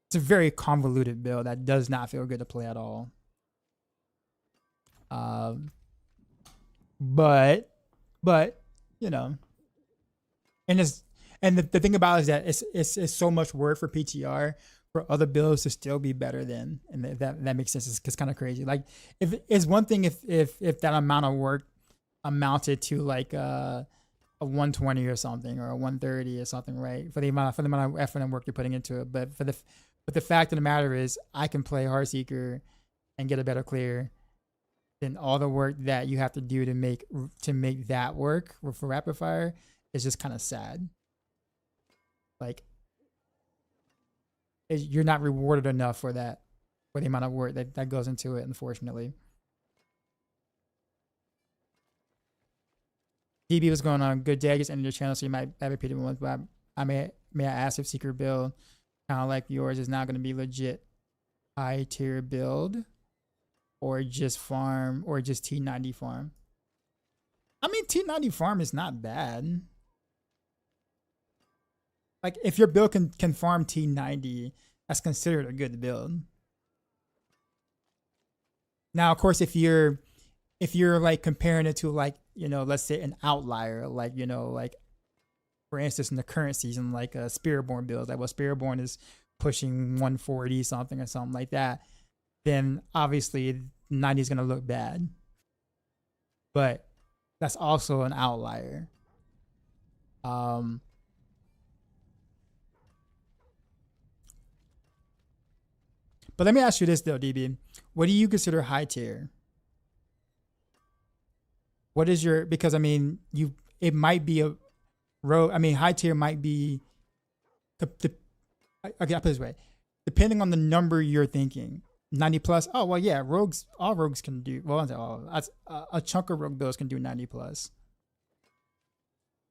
It's a very convoluted build that does not feel good to play at all. But you know, and the thing about it is that it's so much work for PTR for other builds to still be better than, and that makes sense. It's kind of crazy. Like if it's one thing if that amount of work amounted to like a 120 or something or a 130 or something, right? For the amount of effort and work you're putting into it, but the fact of the matter is, I can play Heartseeker and get a better clear than all the work that you have to do to make that work for rapid fire is just kind of sad. Like, you're not rewarded enough for that, for the amount of work that goes into it, unfortunately. DB, what's going on? Good day. I just ended your channel, so you might have repeated once, but may I ask if Secret build, kind of like yours, is now going to be legit high tier build, or just farm, or just T90 farm? I mean, T90 farm is not bad. Like, if your build can farm T90, that's considered a good build. Now, of course, if you're like comparing it to, like, you know, let's say an outlier, like, you know, like for instance in the current season, like a Spiritborn build, like, well, Spiritborn is pushing 140 something or something like that, then obviously 90 is going to look bad. But that's also an outlier. But let me ask you this though, DB. What do you consider high tier? What is your, because I mean, it might be a rogue. I mean, high tier might be okay, I'll put it this way. Depending on the number you're thinking, 90 plus. Oh, well, yeah, all rogues can do, well, a chunk of rogue builds can do 90 plus.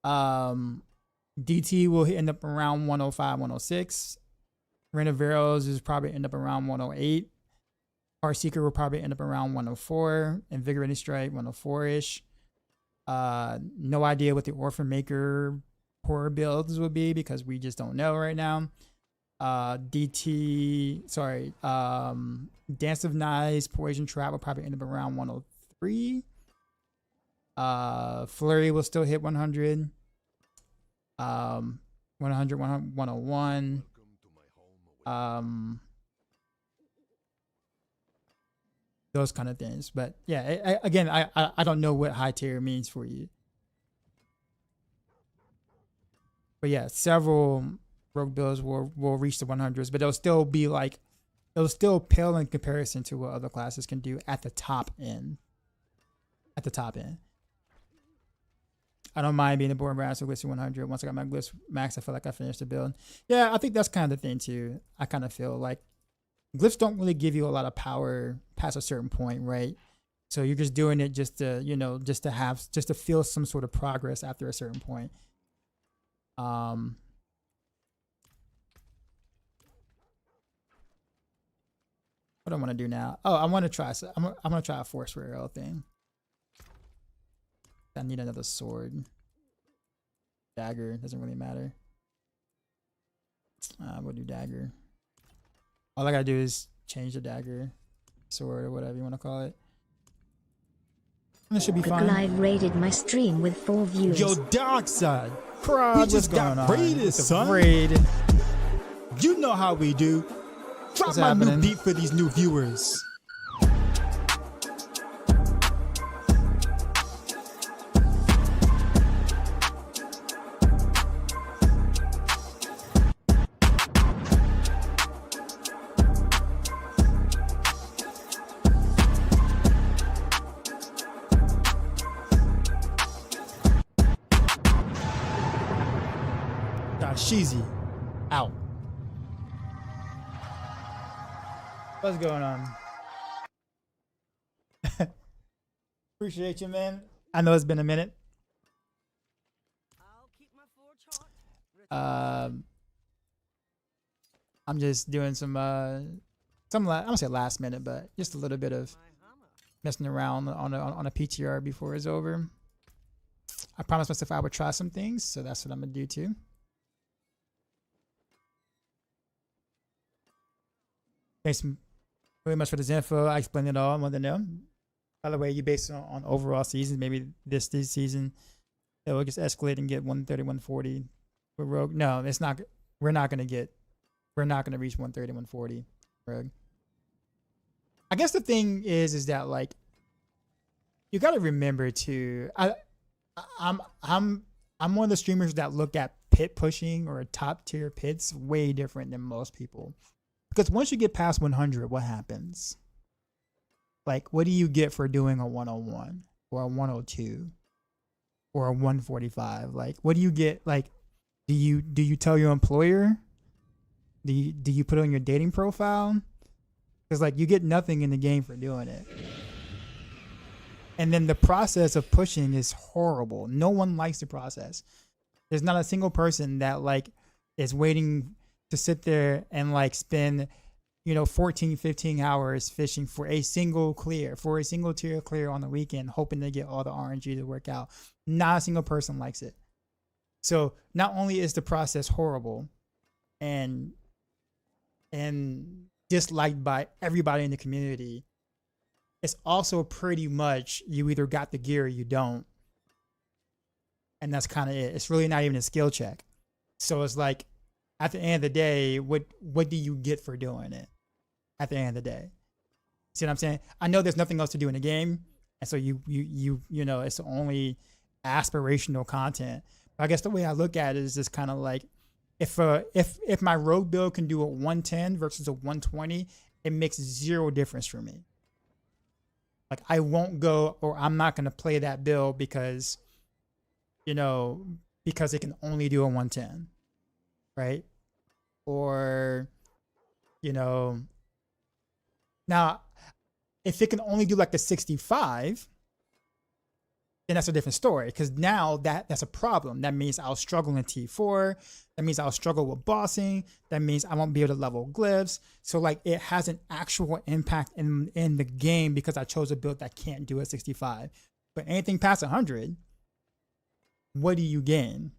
DT will end up around 105, 106. Renoveros is probably end up around 108. Heartseeker will probably end up around 104. Invigorating Strike, 104-ish. No idea what the Orphan Maker horror builds will be because we just don't know right now. DT, sorry, Dance of Knives, Poison Trap will probably end up around 103. Flurry will still hit 100. 100, 101. Those kind of things. But yeah, again, I don't know what high tier means for you. But yeah, several rogue builds will reach the 100s, but they'll still be like, it'll still pale in comparison to what other classes can do at the top end. At the top end. I don't mind being a board master with 100. Once I got my glyphs max, I feel like I finished the build. Yeah, I think that's kind of the thing too. I kind of feel like glyphs don't really give you a lot of power past a certain point, right? So you're just doing it just to, you know, just to feel some sort of progress after a certain point. What do I want to do now? Oh, I want to try. I'm gonna try a force rail thing. I need another sword. Dagger doesn't really matter. We'll do dagger. All I gotta do is change the dagger, sword, or whatever you want to call it. And this should be fine. Live raided my stream with 4 viewers. Yo, Dark Side. Prod, We just got raided, son. Raid. You know how we do. Drop What's my happening? new beat for these new viewers. Sheezy out. What's going on? Appreciate you, man. I know it's been a minute. I'm just doing some I don't say last minute, but just a little bit of messing around on a PTR before it's over. I promised myself I would try some things, so that's what I'm gonna do too. Thanks very much for this info. I explained it all. I want to know. By the way, you base it on overall seasons. Maybe this season it will just escalate and get 130, 140 with Rogue. No, it's not. We're not gonna reach 130, 140 Rogue. I guess the thing is that like you got to remember to. I'm one of the streamers that look at pit pushing or top tier pits way different than most people. Because once you get past 100, what happens? Like, what do you get for doing a 101 or a 102 or a 145? Like, what do you get? Like, do you tell your employer? Do you put it on your dating profile? Because like you get nothing in the game for doing it. And then the process of pushing is horrible. No one likes the process. There's not a single person that like is waiting to sit there and like spend, 14, 15 hours fishing for a single tier clear on the weekend, hoping to get all the RNG to work out. Not a single person likes it. So not only is the process horrible and disliked by everybody in the community, it's also pretty much you either got the gear or you don't. And that's kind of it. It's really not even a skill check. So it's like, at the end of the day, what do you get for doing it? At the end of the day, see what I'm saying? I know there's nothing else to do in the game, and so you it's only aspirational content. But I guess the way I look at it is just kind of like, if my rogue build can do a 110 versus a 120, it makes zero difference for me. Like I won't go, or I'm not gonna play that build because it can only do a 110. Right? Or, now if it can only do like the 65, then that's a different story. Because now that's a problem. That means I'll struggle in T4. That means I'll struggle with bossing. That means I won't be able to level glyphs. So like it has an actual impact in the game because I chose a build that can't do a 65. But anything past 100, what do you gain?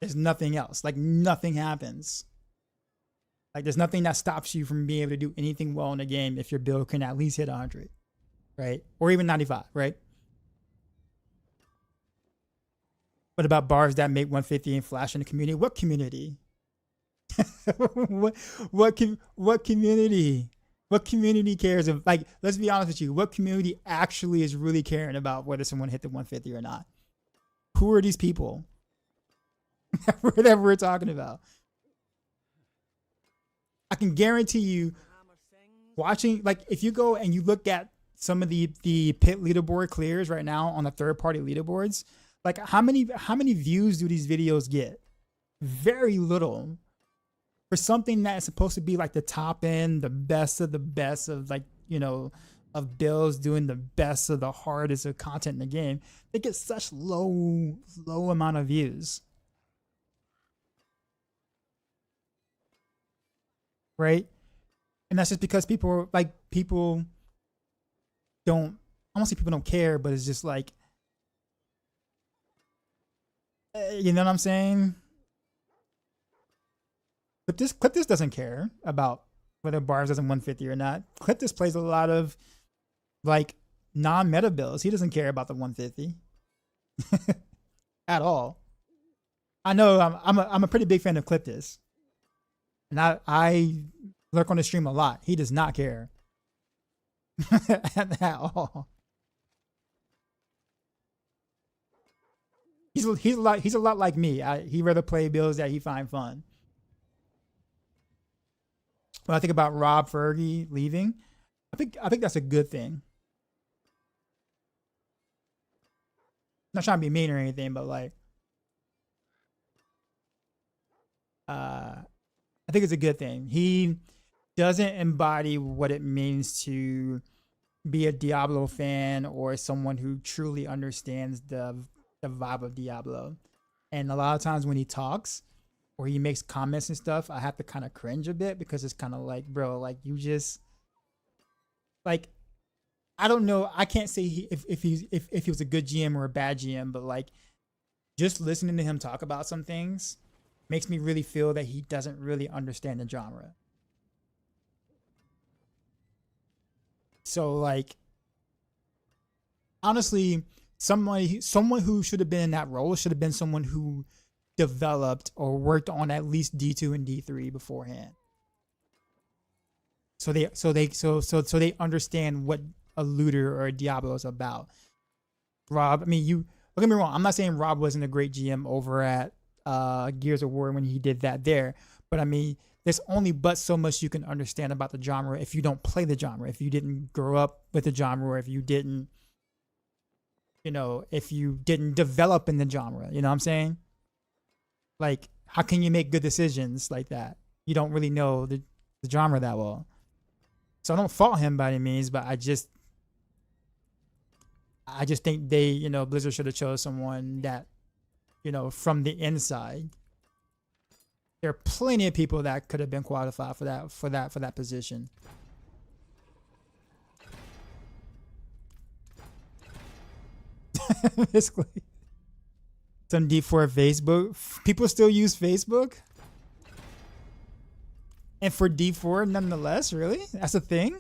There's nothing else. Like nothing happens. Like there's nothing that stops you from being able to do anything well in the game if your build can at least hit 100, right? Or even 95, right? What about bars that make 150 and flash in the community? What community? what community? What community cares if, like, let's be honest with you, what community actually is really caring about whether someone hit the 150 or not? Who are these people that we're talking about? I can guarantee you, watching, like, if you go and you look at some of the pit leaderboard clears right now on the third party leaderboards, like how many views do these videos get? Very little. For something that is supposed to be like the top end, the best of like, you know, of builds doing the best of the hardest of content in the game, they get such low amount of views. Right? And that's just because people don't, I won't say people don't care, but it's just like, you know what I'm saying? Clip this doesn't care about whether Barbs doesn't 150 or not. Clip this plays a lot of like non-meta builds. He doesn't care about the 150 at all. I know I'm a pretty big fan of Clip this, and I lurk on the stream a lot. He does not care at all. He's a lot like me. He rather play builds that he find fun. When I think about Rob Fergie leaving, I think that's a good thing. Not trying to be mean or anything, but like, I think it's a good thing. He doesn't embody what it means to be a Diablo fan or someone who truly understands the vibe of Diablo. And a lot of times when he talks or he makes comments and stuff, I have to kind of cringe a bit because it's kind of like, bro, like you just like, I don't know. I can't say if he was a good GM or a bad GM, but like just listening to him talk about some things makes me really feel that he doesn't really understand the genre. So like, honestly, someone who should have been in that role should have been someone who developed or worked on at least D2 and D3 beforehand. So they understand what a looter or a Diablo is about. Rob, I mean, you don't get me wrong. I'm not saying Rob wasn't a great GM over at Gears of War when he did that there, but I mean, there's only but so much you can understand about the genre if you don't play the genre, if you didn't grow up with the genre, or if you didn't, you know, if you didn't develop in the genre. You know what I'm saying? Like, how can you make good decisions like that? You don't really know the genre that well. So I don't fault him by any means, but I just think they, you know, Blizzard should have chose someone that, you know, from the inside. There are plenty of people that could have been qualified for that position. Basically. Some D4 Facebook. People still use Facebook? And for D4 nonetheless, really? That's a thing?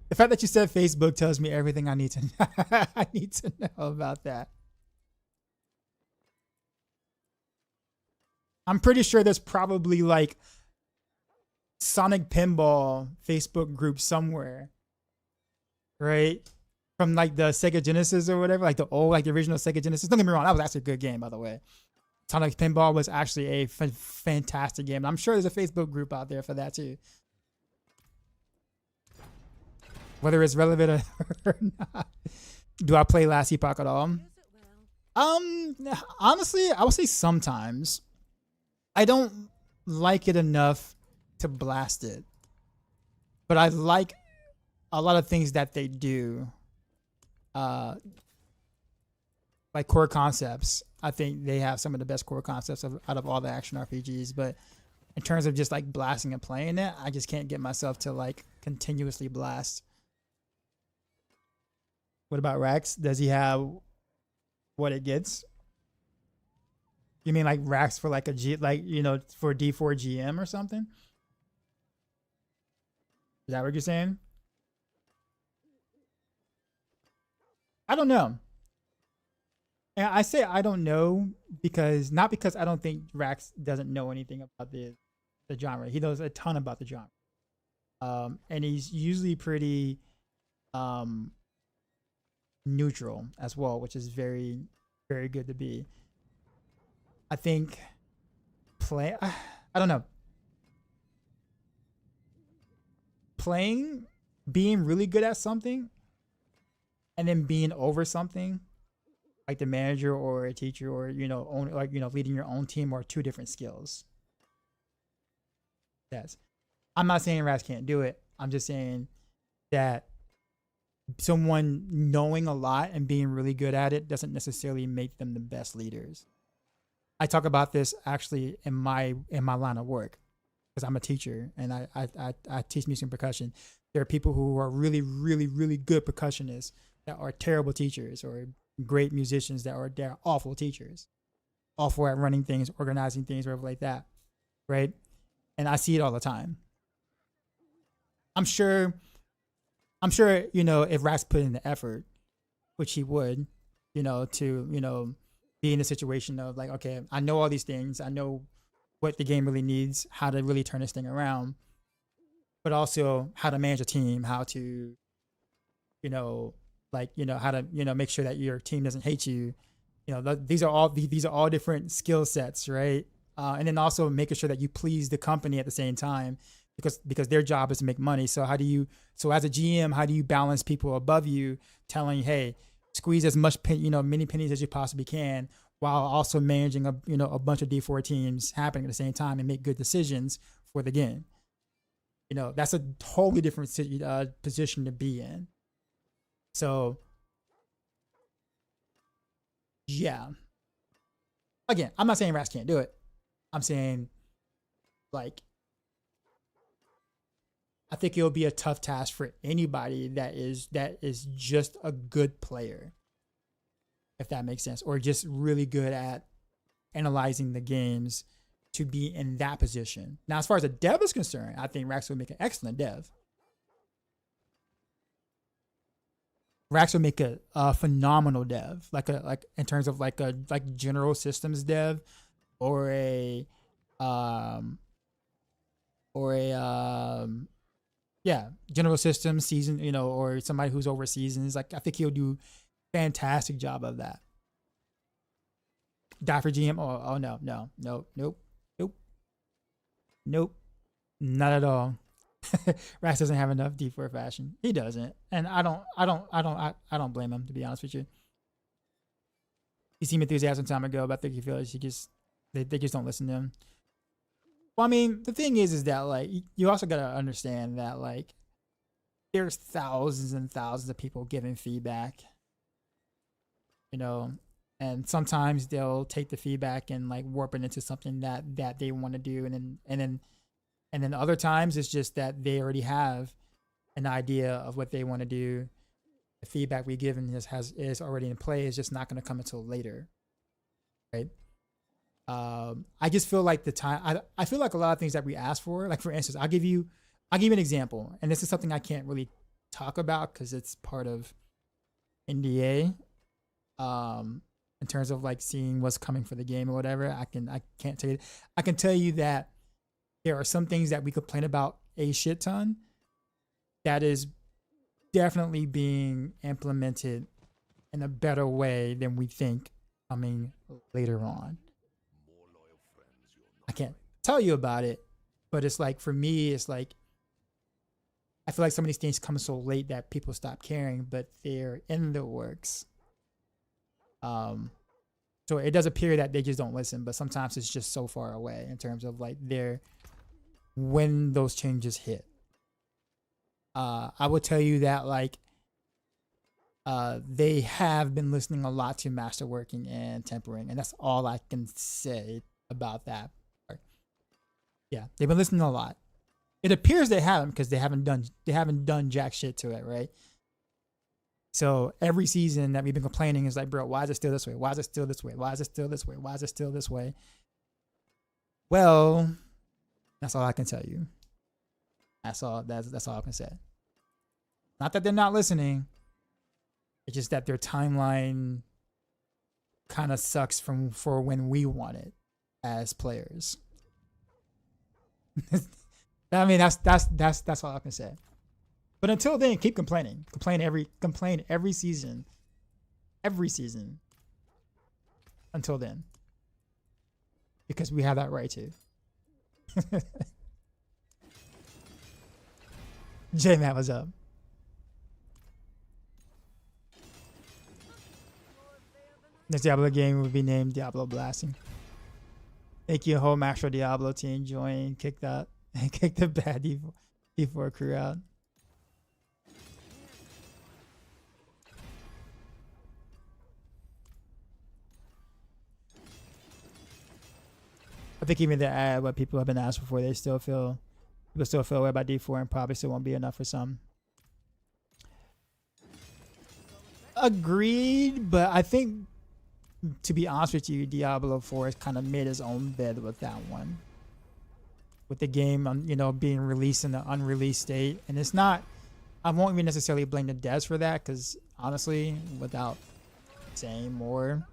The fact that you said Facebook tells me everything I need to know. I need to know about that. I'm pretty sure there's probably like Sonic Pinball Facebook group somewhere. Right? From like the Sega Genesis or whatever, like the original Sega Genesis. Don't get me wrong, that was actually a good game, by the way. Sonic Pinball was actually a fantastic game. I'm sure there's a Facebook group out there for that too. Whether it's relevant or not. Do I play Last Epoch at all? Honestly, I would say sometimes. I don't like it enough to blast it. But I like a lot of things that they do. Like core concepts. I think they have some of the best core concepts out of all the action RPGs, but in terms of just like blasting and playing it, I just can't get myself to like continuously blast. What about Rex? Does he have what it gets? You mean like racks for like a G, like, you know, for D4 GM or something? Is that what you're saying? I don't know. And I say I don't know because not because I don't think Rax doesn't know anything about the genre. He knows a ton about the genre. And he's usually pretty um neutral as well, which is very, very good to be. I think I don't know. Playing, being really good at something, and then being over something, like the manager or a teacher or leading your own team, are two different skills. Yes, I'm not saying Raz can't do it. I'm just saying that someone knowing a lot and being really good at it doesn't necessarily make them the best leaders. I talk about this actually in my line of work because I'm a teacher and I teach music and percussion. There are people who are really, really, really good percussionists that are terrible teachers, or great musicians they're awful teachers, awful at running things, organizing things, whatever like that, right? And I see it all the time. I'm sure, if Rax put in the effort, which he would, to, be in a situation of like, okay, I know all these things. I know what the game really needs, how to really turn this thing around, but also how to manage a team, how to, how to, make sure that your team doesn't hate you. These are all different skill sets, right? And then also making sure that you please the company at the same time, because their job is to make money. So as a GM, how do you balance people above you telling, hey, squeeze as much many pennies as you possibly can, while also managing a bunch of D4 teams happening at the same time and make good decisions for the game. That's a totally different position to be in. So yeah, again, I'm not saying Rax can't do it. I'm saying, like, I think it'll be a tough task for anybody that is just a good player, if that makes sense, or just really good at analyzing the games, to be in that position. Now, as far as a dev is concerned, I think Rax would make an excellent dev. Rax would make a phenomenal dev, like in terms of like general systems dev, or a general systems season, or somebody who's over seasons. Like, I think he'll do fantastic job of that. Die for GM? Oh no, nope, not at all. Rax doesn't have enough D4 fashion. He doesn't, and I don't blame him, to be honest with you. He seemed enthusiastic some time ago, but I think he feels they just don't listen to him. Well, I mean, the thing is that, like, you also gotta understand that, like, there's thousands and thousands of people giving feedback, and sometimes they'll take the feedback and like warp it into something that they want to do, and then other times it's just that they already have an idea of what they want to do. The feedback we give is already in play. It's just not going to come until later, right? I just feel like I feel like a lot of things that we ask for, like, for instance, I'll give you an example, and this is something I can't really talk about because it's part of NDA. In terms of like seeing what's coming for the game or whatever, I can't tell you. I can tell you that there are some things that we complain about a shit ton that is definitely being implemented in a better way than we think coming later on. I can't tell you about it, but it's like, for me, it's like, I feel like some of these things come so late that people stop caring, but they're in the works. So it does appear that they just don't listen, but sometimes it's just so far away in terms of like when those changes hit. I will tell you that, like, they have been listening a lot to masterworking and tempering, and that's all I can say about that part. Yeah, they've been listening a lot. It appears they haven't, because they haven't done jack shit to it, right? So every season that we've been complaining is like, bro, why is it still this way? Why is it still this way? Why is it still this way? Why is it still this way? Well, that's all I can tell you. That's all I can say. Not that they're not listening. It's just that their timeline kind of sucks for when we want it as players. I mean, that's all I can say. But until then, keep complaining. Complain every season. Every season. Until then. Because we have that right to. J-Matt, what's up? This Diablo game would be named Diablo Blasting. Make you a whole Maxwell Diablo team join. Kick the bad D4 crew out. I think even to add what people have been asked before, people still feel away about D4 and probably still won't be enough for some. Agreed, but I think, to be honest with you, Diablo 4 has kind of made his own bed with that one. With the game, being released in the unreleased state. And it's not, I won't even necessarily blame the devs for that, because honestly, without saying more,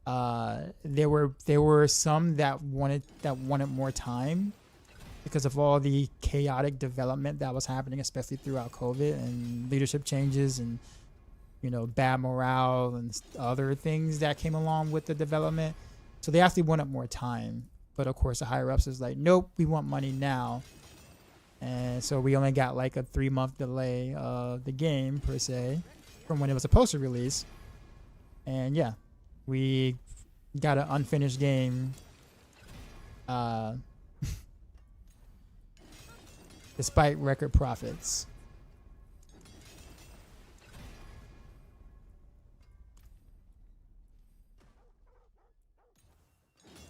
there were some that wanted more time because of all the chaotic development that was happening, especially throughout COVID and leadership changes and bad morale and other things that came along with the development. So they actually wanted more time, but of course the higher ups is like, nope, we want money now. And so we only got like a 3-month delay of the game per se from when it was supposed to release. And yeah, we got an unfinished game despite record profits.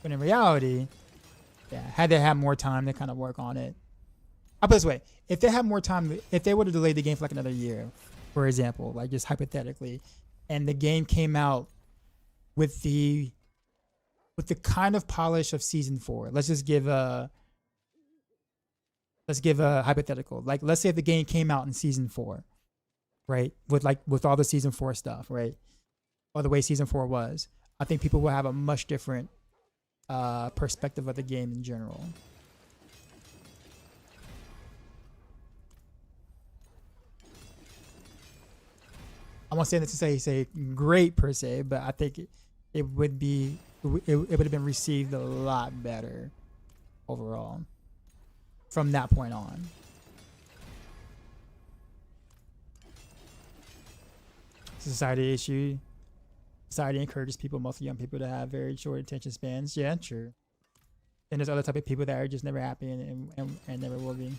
But in reality, yeah, had they had more time to kind of work on it. I'll put it this way, if they had more time, if they would have delayed the game for like another year, for example, like just hypothetically, and the game came out with the kind of polish of season 4. Let's give a hypothetical. Like, let's say if the game came out in season 4, right? With all the season 4 stuff, right? Or the way season 4 was, I think people will have a much different perspective of the game in general. I won't say this to say great per se, but I think it would have been received a lot better overall from that point on. Society issue. Society encourages people, mostly young people, to have very short attention spans. Yeah, true. And there's other type of people that are just never happy and never will be.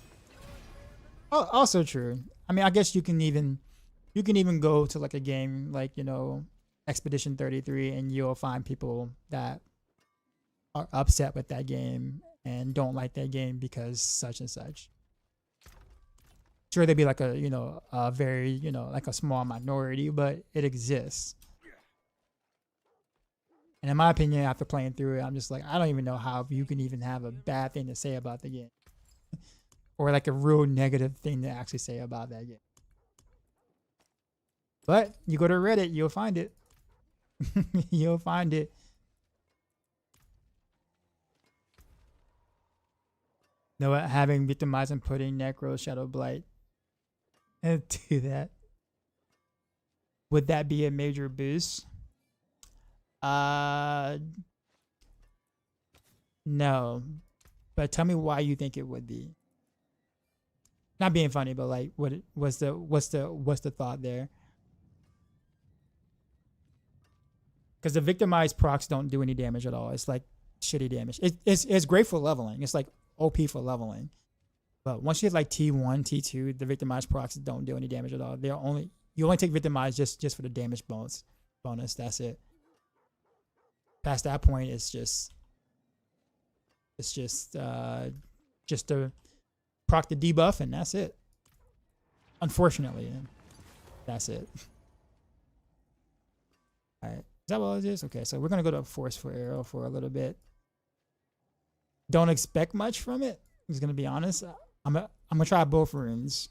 Oh, also true. I mean, I guess you can even go to like a game like, Expedition 33 and you'll find people that are upset with that game and don't like that game because such and such. Sure, they'd be like a very, like a small minority, but it exists. And in my opinion, after playing through it, I'm just like, I don't even know how you can even have a bad thing to say about the game. Or like a real negative thing to actually say about that game. But you go to Reddit, you'll find it. You'll find it. No, having victimized and putting Necro Shadow Blight do that. Would that be a major boost? No. But tell me why you think it would be. Not being funny, but like, what's the thought there? Because the victimized procs don't do any damage at all. It's like shitty damage. It's great for leveling. It's like OP for leveling. But once you hit like T1, T2, the victimized procs don't do any damage at all. You only take victimized just for the damage bonus. That's it. Past that point, it's just to proc the debuff, and that's it. Unfortunately, that's it. Alright. Is that what it is? Okay, so we're gonna go to Force for Arrow for a little bit. Don't expect much from it. I'm just gonna be honest. I'm gonna try both runes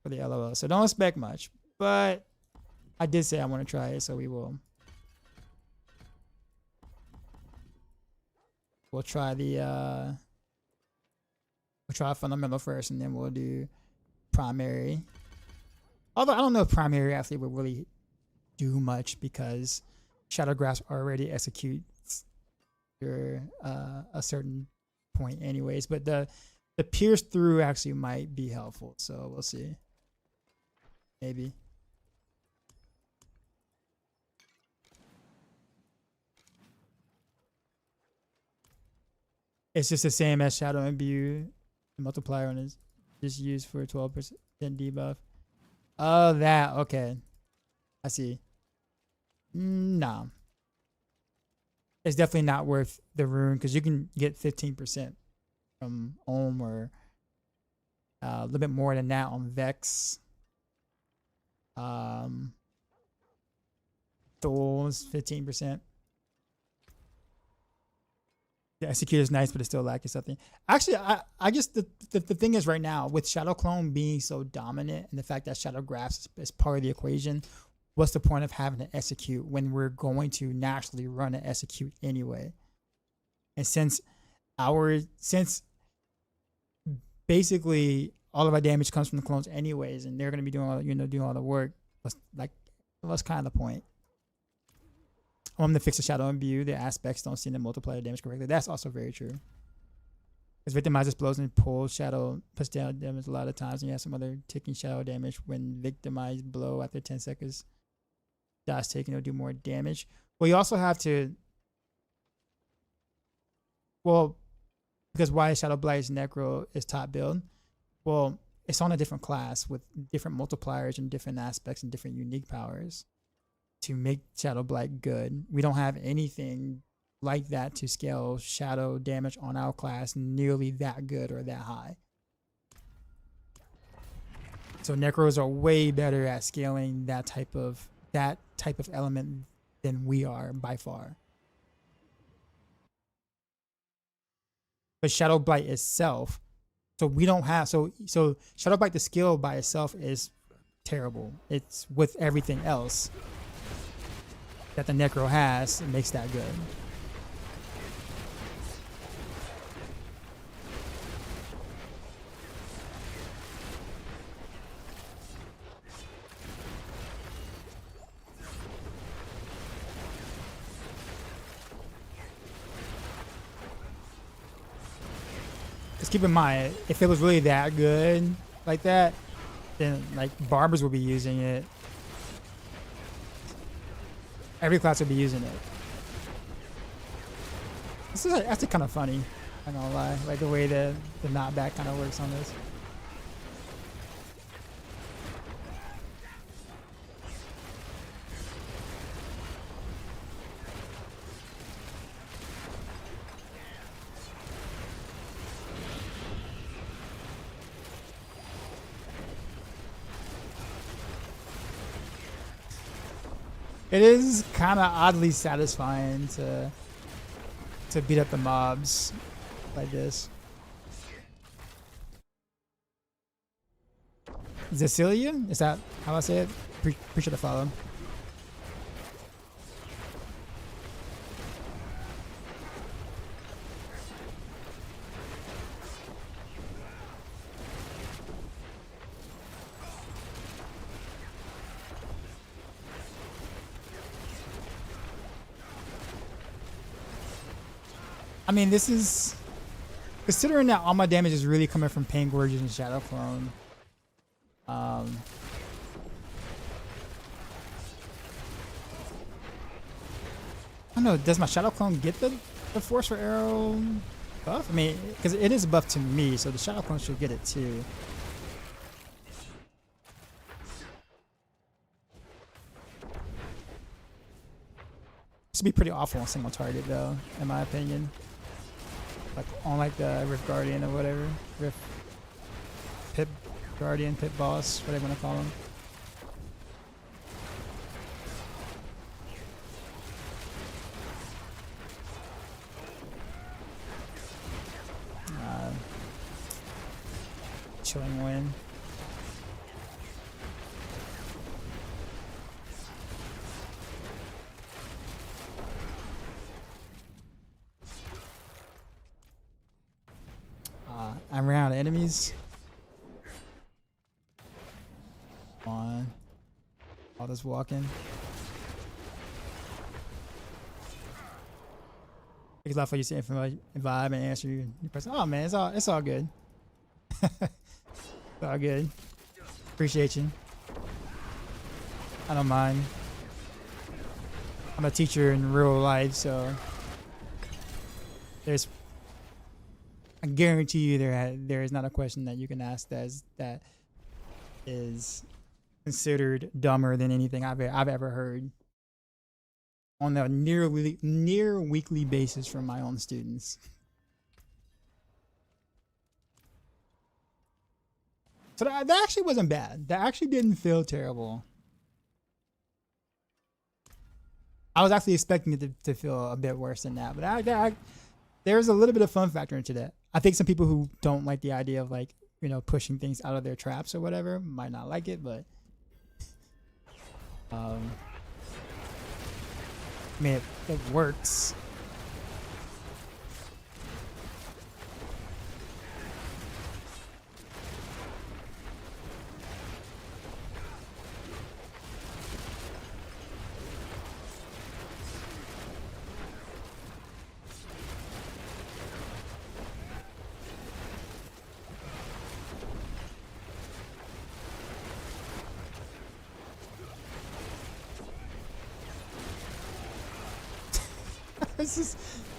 for the LOL. So don't expect much. But I did say I want to try it, so we will. We'll try the we'll try fundamental first, and then we'll do primary. Although I don't know if primary actually would really do much because Shadow Grasp already executes your a certain point anyways. But the pierce through actually might be helpful, so we'll see. Maybe. It's just the same as Shadow Imbue. The multiplier on is just used for 12% debuff. Oh, that. Okay. I see. Nah. It's definitely not worth the rune because you can get 15% from Ohm or a little bit more than that on Vex. Thor's 15%. The execute is nice, but it's still lacking something. Actually, I guess the thing is right now with Shadow Clone being so dominant and the fact that Shadow Grasp is part of the equation, what's the point of having to execute when we're going to naturally run an execute anyway? And since basically all of our damage comes from the clones anyways, and they're going to be doing all, doing all the work, what's kind of the point? I want them to fix the Shadow Imbue. The aspects don't seem to multiply the damage correctly. That's also very true. Because victimizes blows and pulls shadow, puts down damage a lot of times, and you have some other ticking shadow damage when victimized blow after 10 seconds. Dodge taken, it'll do more damage. Well, you also have to. Well, because why Shadow Blight's Necro is top build? Well, it's on a different class with different multipliers and different aspects and different unique powers to make Shadow Blight good. We don't have anything like that to scale shadow damage on our class nearly that good or that high. So Necros are way better at scaling that type of element than we are by far. But Shadow Blight itself, so we don't have so Shadow Blight the skill by itself is terrible. It's with everything else that the Necro has, it makes that good. Just keep in mind, if it was really that good like that, then like barbers would be using it. Every class would be using it. This is actually kind of funny. I'm not gonna lie, like the way the knockback kind of works on this. It is kind of oddly satisfying to beat up the mobs like this. Cecilia? Is that how I say it? Appreciate the follow. I mean, this is considering that all my damage is really coming from Pain Gorges and Shadow Clone. I don't know. Does my Shadow Clone get the Force for Arrow buff? I mean, because it is a buff to me, so the Shadow Clone should get it too. This would be pretty awful on single target, though, in my opinion. Like on like the Rift Guardian or whatever, Rift Pit Guardian, Pit Boss, whatever you want to call him. chilling win. I'm running out of enemies. Come on. All this walking. Thanks a lot for your vibe and answer your question. Oh man, it's all good. It's all good. Appreciate you. I don't mind. I'm a teacher in real life, so I guarantee you there is not a question that you can ask that is considered dumber than anything I've ever heard on a near weekly basis from my own students. So that actually wasn't bad. That actually didn't feel terrible. I was actually expecting it to feel a bit worse than that, but there's a little bit of fun factor into that. I think some people who don't like the idea of like, you know, pushing things out of their traps or whatever might not like it, but I mean, it works.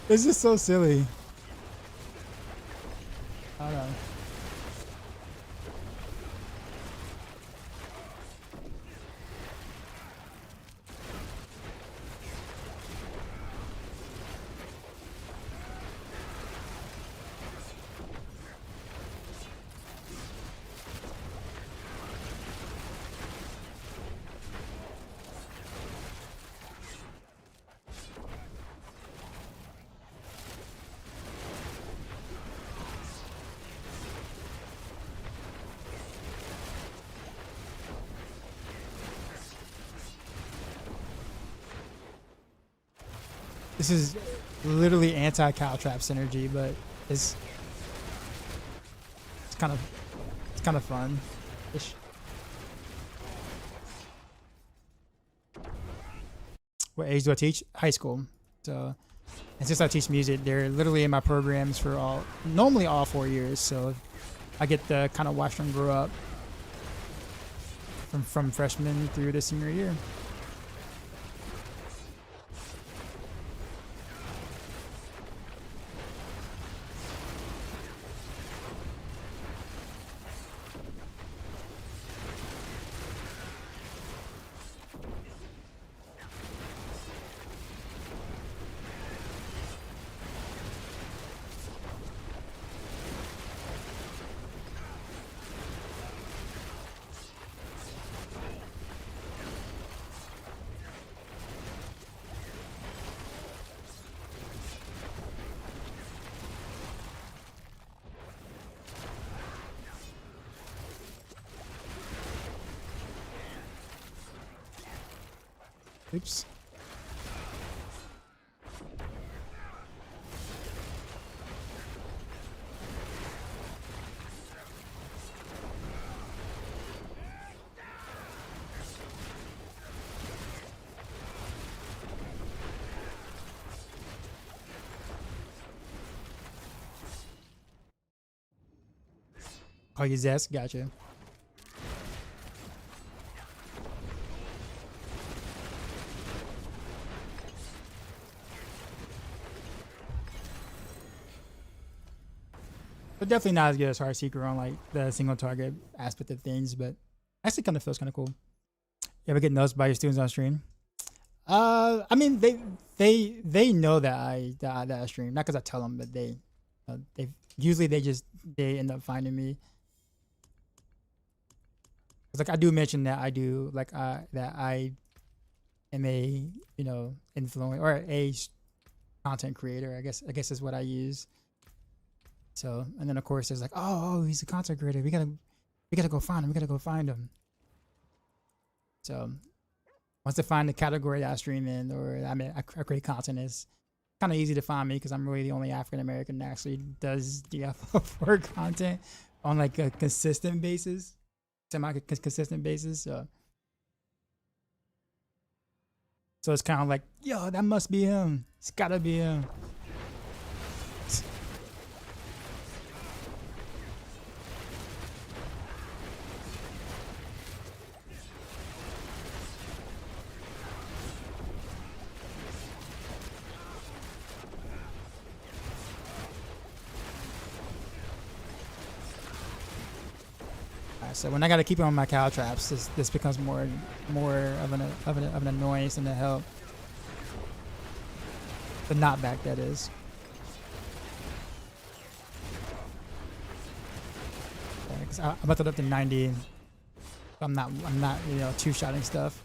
It's just so silly. I don't know. This is literally anti-cow trap synergy, but it's kind of fun. What age do I teach? High school. So, and since I teach music, they're literally in my programs for normally all 4 years. So I get to kind of watch them grow up from freshman through the senior year. Oops. Oh, you Zest? Gotcha. But definitely not as good as Heartseeker on like the single target aspect of things, but actually kind of feels kind of cool. You ever get noticed by your students on stream? I mean they know that I stream, not because I tell them, but they usually they end up finding me. It's like I do mention that I do like that I am a influencer or a content creator. I guess is what I use. So, and then of course there's like, oh, he's a content creator. We gotta go find him. We gotta go find him. So, once they find the category that I stream in, or I mean, I create content, is kind of easy to find me because I'm really the only African American that actually does DF4 content on like a consistent basis, semi-consistent basis. So it's kind of like, yo, that must be him. It's gotta be him. So when I gotta keep it on my cow traps, this becomes more of an annoyance than a help. The knockback, that is. Yeah, 'cause I'm about to up to 90. I'm not two-shotting stuff.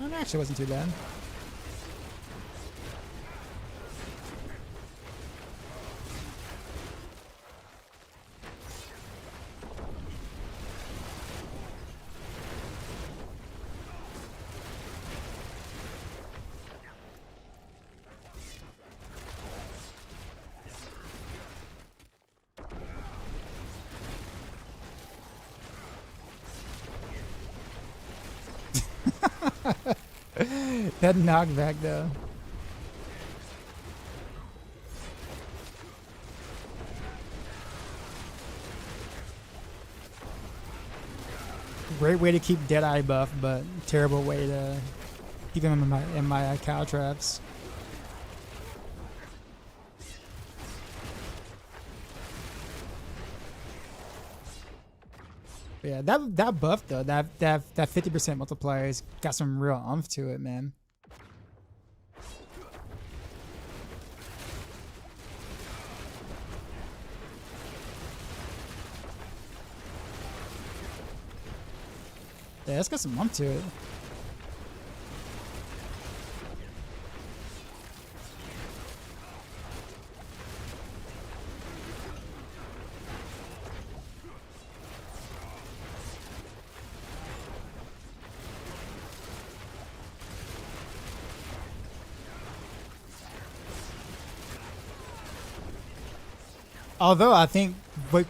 That actually wasn't too bad. That knockback though. Great way to keep Deadeye buff, but terrible way to keep him in my cow traps. But yeah, that buff though, that 50% multiplier has got some real oomph to it, man. Yeah, it's got some oomph to it. Although I think what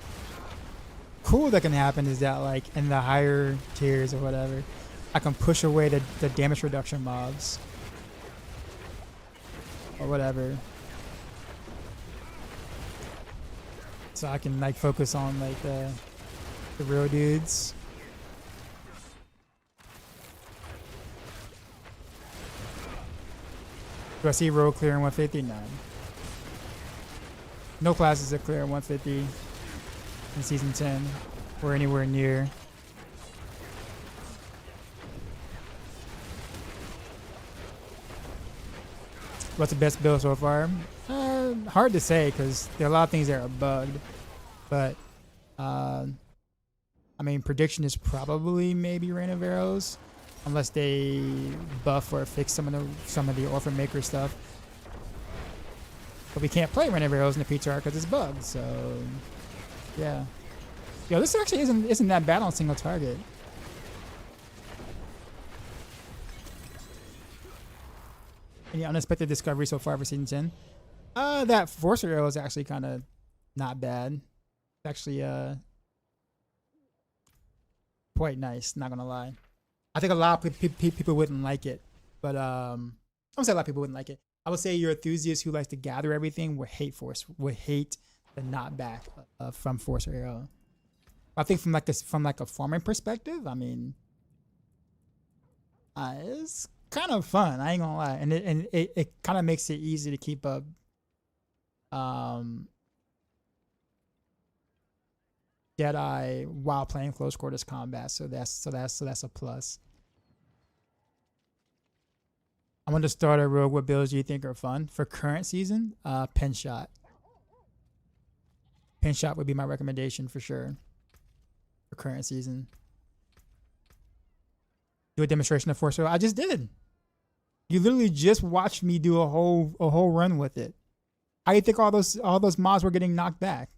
cool that can happen is that like in the higher tiers or whatever, I can push away the damage reduction mobs or whatever, so I can like focus on like the real dudes. Do I see Rogue clearing 150? No. No classes that clear 150 in season 10 or anywhere near. What's the best build so far? Hard to say because there are a lot of things that are bugged, but I mean, prediction is probably maybe Rain of Arrows, unless they buff or fix some of the Orphan Maker stuff. But we can't play Rain of Arrows in the PTR because it's bugged. So yeah, yo, this actually isn't that bad on single target. Any unexpected discovery so far for season 10? That Forcer arrow is actually kind of not bad. It's actually quite nice, not gonna lie. I think a lot of people wouldn't like it, but I don't say a lot of people wouldn't like it. I would say your enthusiast who likes to gather everything would hate the knockback from Forcer arrow. I think from like a farming perspective, I mean, it's kind of fun. I ain't gonna lie, and it kind of makes it easy to keep up. Deadeye while playing close quarters combat, so that's a plus. I'm going to start a Rogue. What builds do you think are fun for current season? Pen shot. Pen shot would be my recommendation for sure for current season. Do a demonstration of Force. I just did. You literally just watched me do a whole run with it. How do you think all those mods were getting knocked back?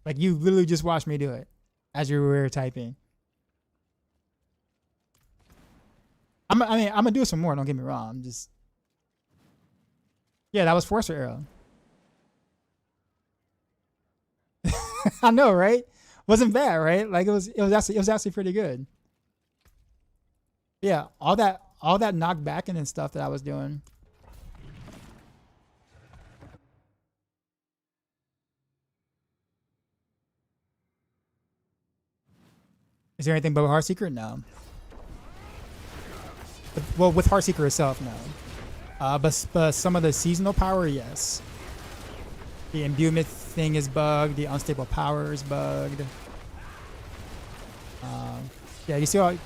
Like you literally just watched me do it as you were typing. I'm gonna do some more. Don't get me wrong. I'm just, yeah, that was Forcer Arrow. I know, right? Wasn't bad, right? Like it was actually pretty good. Yeah, all that knockbacking and stuff that I was doing. Is there anything but Heartseeker? No. Well, with Heartseeker itself, no. But some of the seasonal power, yes. The imbuement thing is bugged. The unstable power is bugged. Yeah, you see all the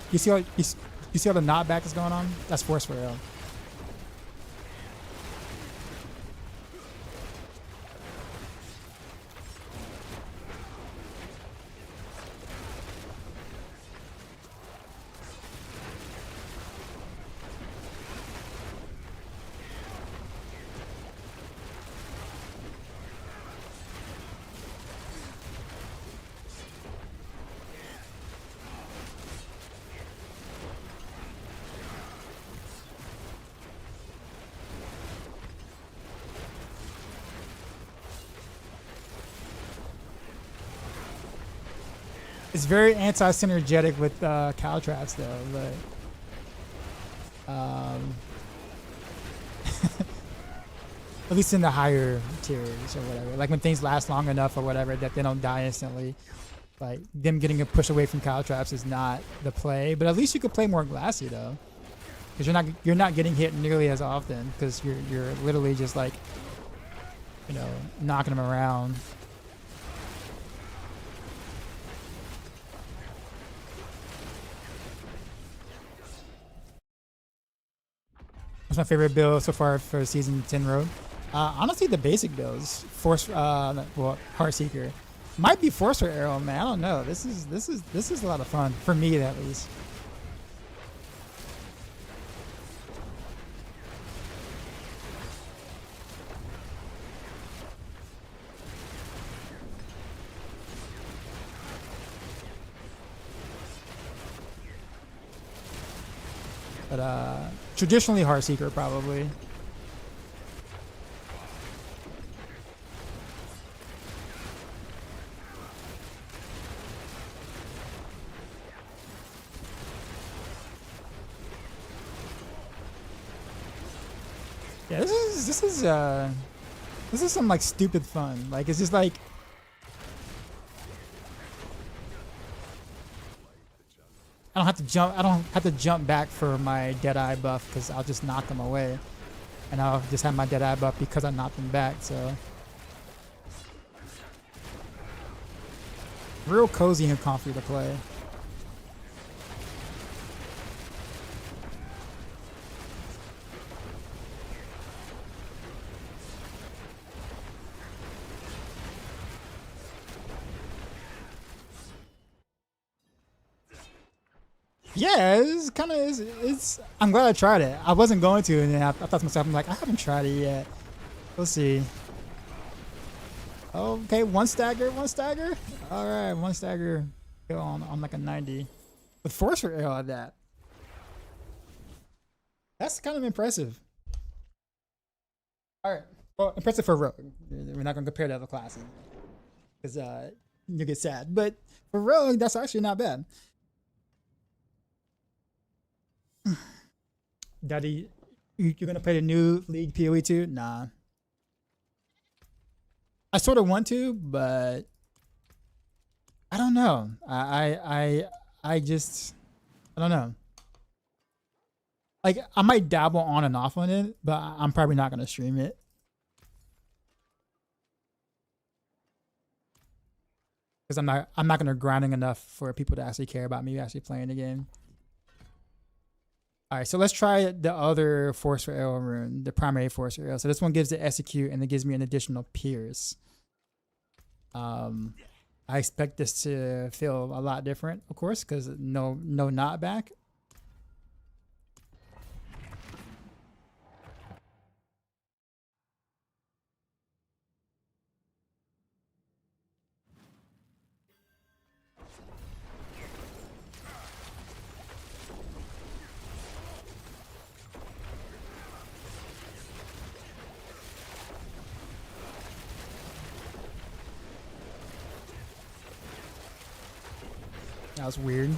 knockback is going on? That's Force for real. It's very anti-synergetic with Caltraps though, but at least in the higher tiers or whatever. Like when things last long enough or whatever that they don't die instantly. Like them getting a push away from Caltraps is not the play, but at least you could play more Glassy though, because you're not getting hit nearly as often because you're literally just like, you know, knocking them around. What's my favorite build so far for season 10 Rogue? Honestly, the basic builds. Heartseeker. Might be Forcer Arrow, man. I don't know. This is a lot of fun for me at least. But traditionally Heartseeker probably. Yeah, this is some like stupid fun. Like it's just like I don't have to jump back for my Deadeye buff because I'll just knock them away. And I'll just have my Deadeye buff because I knocked them back, so real cozy and comfy to play. Yeah, it's I'm glad I tried it. I wasn't going to, and then I thought to myself, I'm like, I haven't tried it yet. We'll see. Okay, one stagger. All right, one stagger. Go on like a 90 with Forcer Arrow at that. That's kind of impressive. All right, well, impressive for Rogue. We're not gonna compare to other classes because you get sad, but for Rogue, that's actually not bad. Daddy, you're gonna play the new League PoE 2? Nah. I sort of want to, but I don't know. I just I don't know. Like I might dabble on and off on it, but I'm probably not gonna stream it. Because I'm not gonna grinding enough for people to actually care about me actually playing the game. All right, so let's try the other Forcer Arrow rune, the primary Forcer Arrow. So this one gives the execute and it gives me an additional pierce. I I expect this to feel a lot different, of course, because no knockback. That was weird.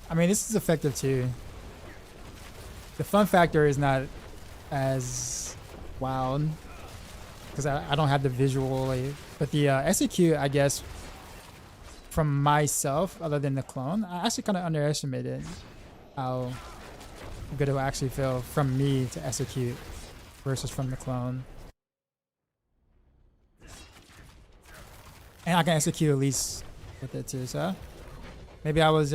I mean, this is effective too. The fun factor is not as wild because I don't have the visual, like, but the execute, I guess, from myself, other than the clone, I actually kind of underestimated how good it will actually feel from me to execute versus from the clone. And I can execute at least with it too, so maybe I was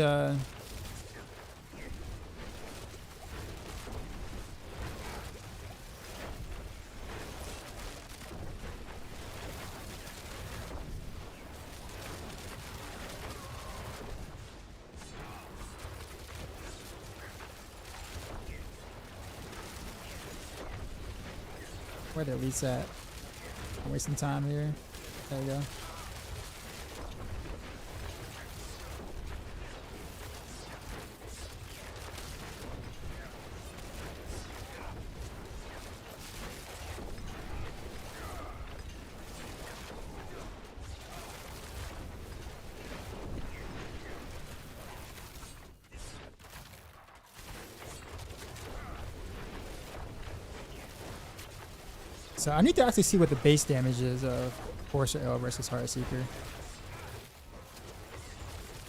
where the elites at? I'm wasting time here. There we go. So I need to actually see what the base damage is of Forcer Arrow versus Heartseeker.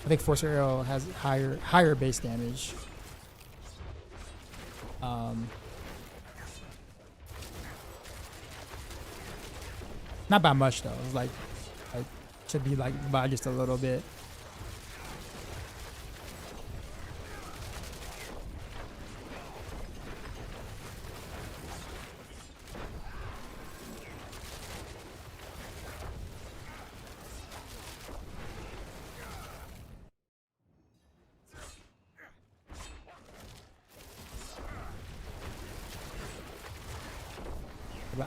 I think Forcer Arrow has higher base damage. Not by much though. It's like should be like by just a little bit.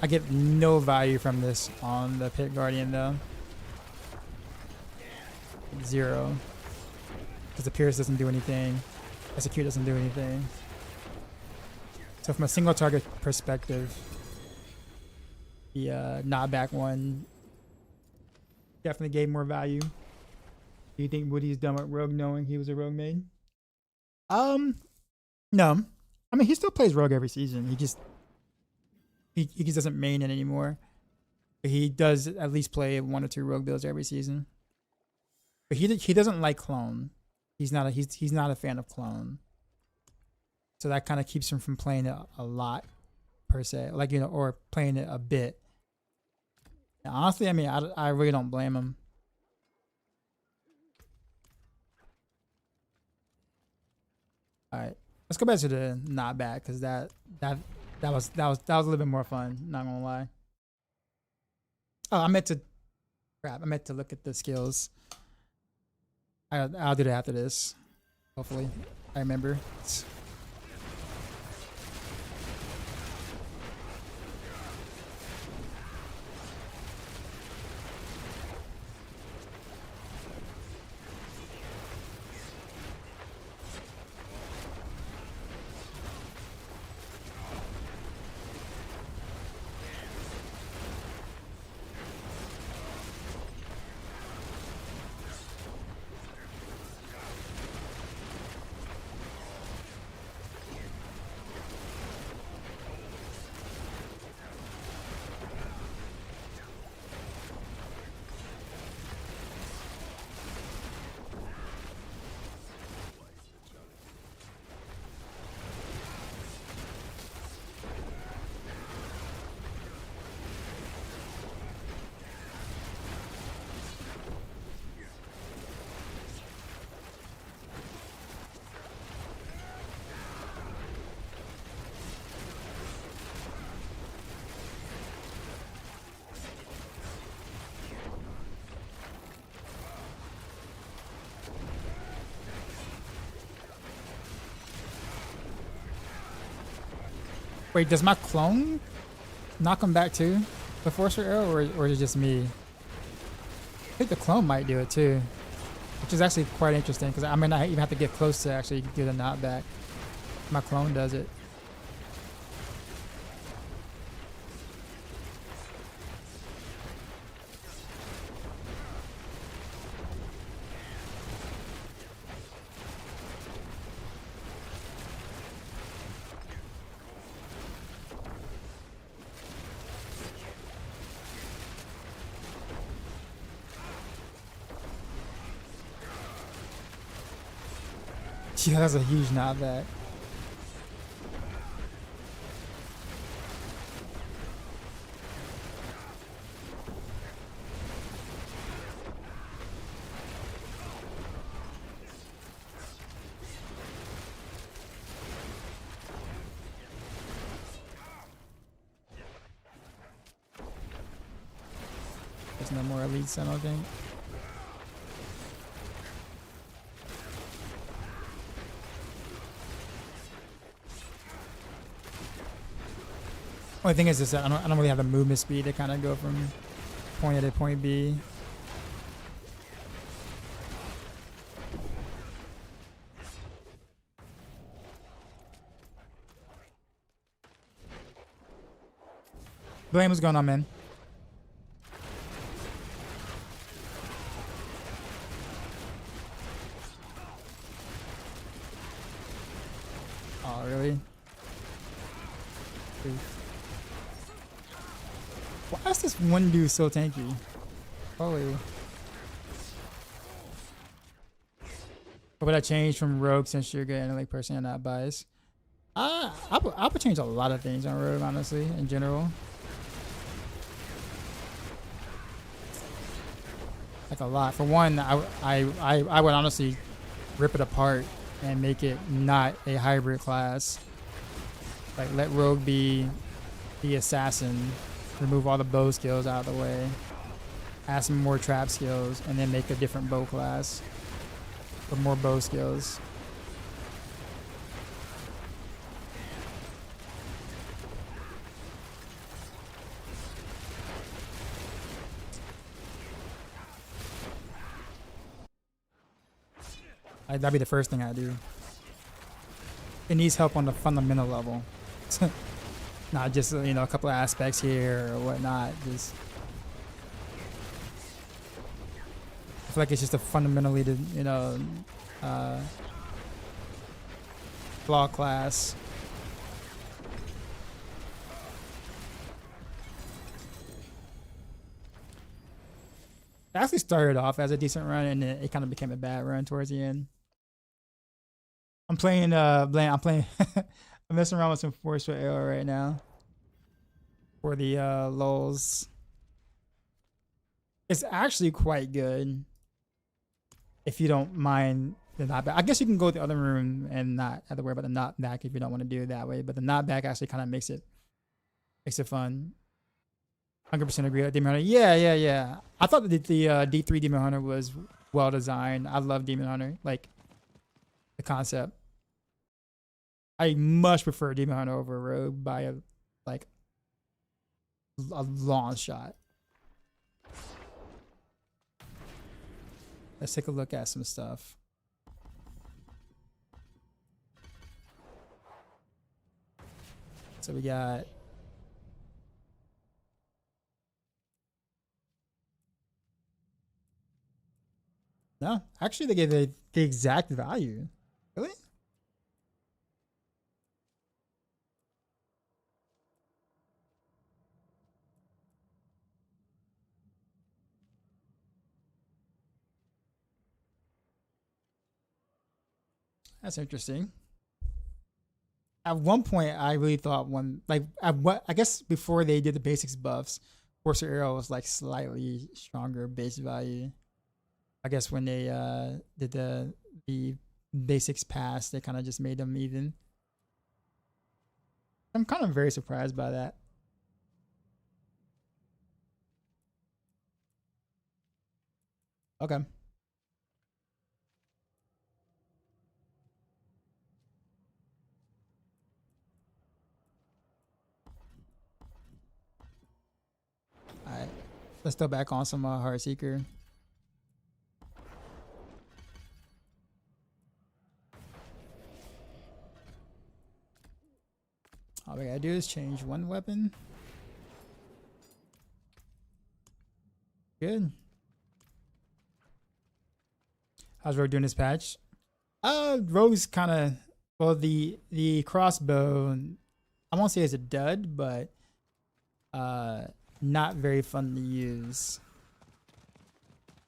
I get no value from this on the Pit Guardian though. 0. Because the Pierce doesn't do anything. Execute doesn't do anything. So from a single target perspective, the knockback one definitely gave more value. Do you think Woody's done with Rogue knowing he was a Rogue main? No. I mean, he still plays Rogue every season. He just doesn't main it anymore. But he does at least play 1 or 2 Rogue builds every season. But he doesn't like clone. He's not a fan of clone. So that kind of keeps him from playing it a lot per se, like, you know, or playing it a bit. And honestly, I mean, I really don't blame him. All right, let's go back to the not bad because that was a little bit more fun. Not gonna lie. Oh, I meant to look at the skills. I'll do that after this. Hopefully, I remember. Wait, does my clone knock him back too? The Forcer Arrow, or is it just me? I think the clone might do it too, which is actually quite interesting because I might not even have to get close to actually get a knockback. My clone does it. Yeah, that's a huge knockback. There's no more elites, I don't think. Only thing is that I don't really have the movement speed to kind of go from point A to point B. Blame, what's going on, man? Oh, really? Why is this one dude so tanky? Holy. What would I change from Rogue since you're good analytic person and not biased? I would change a lot of things on Rogue, honestly, in general. Like a lot. For one, I would honestly rip it apart and make it not a hybrid class. Like let Rogue be the assassin, remove all the bow skills out of the way, add some more trap skills, and then make a different bow class with more bow skills. That'd be the first thing I do. It needs help on the fundamental level. Not just, you know, a couple of aspects here or whatnot. Just I feel like it's just a fundamentally, you know, flaw class. It actually started off as a decent run and it kind of became a bad run towards the end. I'm playing I'm playing I'm messing around with some Force with Arrow right now for the lulls. It's actually quite good if you don't mind the knockback. I guess you can go to the other room and not have to worry about the knockback if you don't want to do it that way, but the knockback actually kind of makes it fun. 100% agree with Demon Hunter. Yeah. I thought that the D3 Demon Hunter was well designed. I love Demon Hunter, like the concept. I much prefer Demon Hunter over Rogue by a long shot. Let's take a look at some stuff. So we got no, actually they gave the exact value. Really? That's interesting. At one point, I really thought I guess before they did the basics buffs, Forcer Arrow was like slightly stronger base value. I guess when they did the basics pass, they kind of just made them even. I'm kind of very surprised by that. Okay. Let's throw back on some Heart Seeker. All we gotta do is change one weapon. Good. How's Rogue doing this patch? Rogue's kind of, well, the crossbow, I won't say it's a dud, but not very fun to use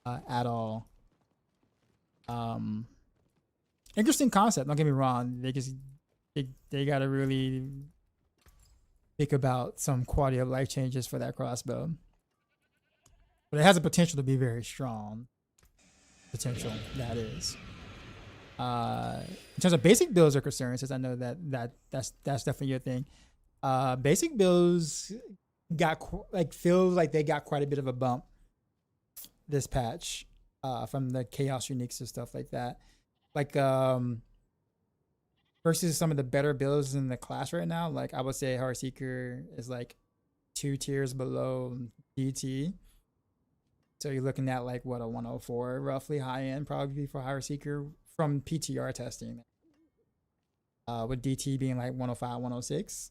at all. Interesting concept, don't get me wrong. They gotta really think about some quality of life changes for that crossbow. But it has the potential to be very strong. Potential, that is. In terms of basic builds are concerned, since I know that's definitely your thing. Basic builds feels like they got quite a bit of a bump this patch from the chaos uniques and stuff like that. Like versus some of the better builds in the class right now. Like I would say Heartseeker is like 2 tiers below DT. So you're looking at like what, a 104 roughly high end probably for Heartseeker from PTR testing. With DT being like 105, 106.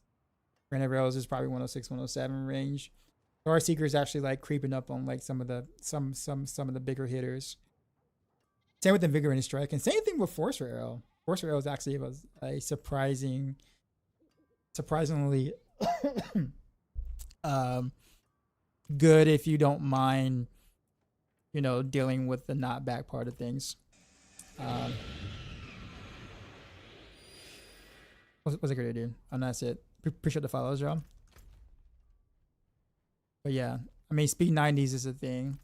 Granite Rails is probably 106, 107 range. Heartseeker is actually like creeping up on like some of the bigger hitters. Same with Invigorating Strike, and same thing with Force Rail. Force Rail is actually a surprisingly good if you don't mind, you know, dealing with the not back part of things. What's it gonna do? And that's it. Appreciate the follows, Rob. But yeah, I mean, speed 90s is a thing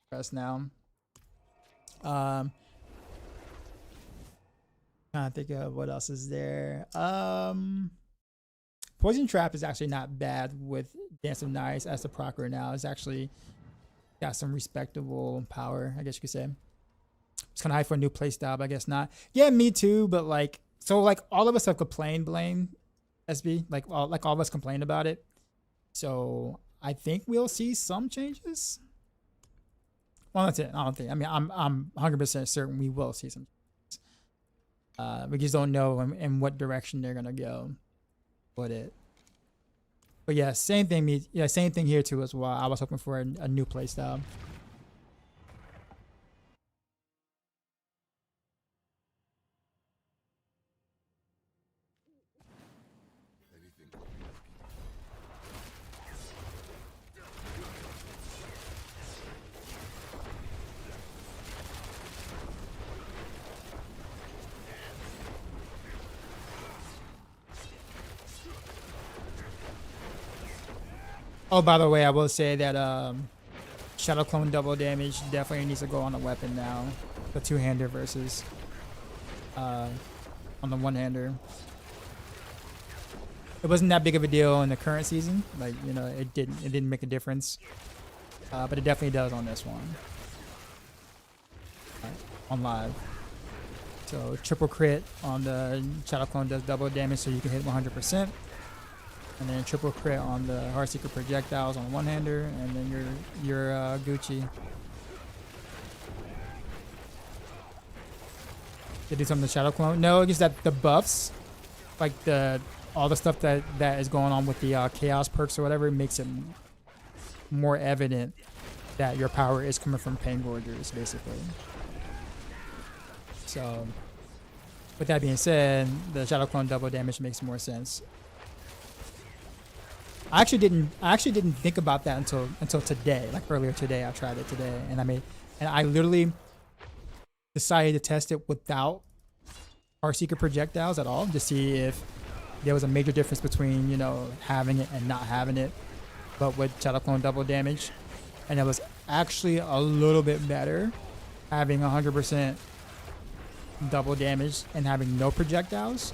for us now. Trying to think of what else is there. Poison Trap is actually not bad with Dance of Knights as the procker now. It's actually got some respectable power, I guess you could say. It's kind of high for a new playstyle, but I guess not. Yeah, me too, but like, so like all of us have complained, Blaine, SB, like all of us complained about it. So I think we'll see some changes. Well, that's it. I don't think. I mean, I'm 100% certain we will see some changes. We just don't know in what direction they're gonna go with it. But yeah, same thing. Yeah, same thing here too as well. I was hoping for a new playstyle. Oh, by the way, I will say that Shadow Clone double damage definitely needs to go on a weapon now. The two-hander versus on the one-hander. It wasn't that big of a deal in the current season. Like, you know, it didn't make a difference. But it definitely does on this one. On live. So triple crit on the Shadow Clone does double damage, so you can hit 100%. And then triple crit on the Heartseeker projectiles on one-hander, and then you're Gucci. They do something to Shadow Clone? No, it's that the buffs, like all the stuff that is going on with the chaos perks or whatever, makes it more evident that your power is coming from Pain Gorgers, basically. So, with that being said, the Shadow Clone double damage makes more sense. I actually didn't think about that until today. Like earlier today, I tried it today, and I literally decided to test it without Heartseeker projectiles at all to see if there was a major difference between, you know, having it and not having it, but with Shadow Clone double damage, and it was actually a little bit better having 100% double damage and having no projectiles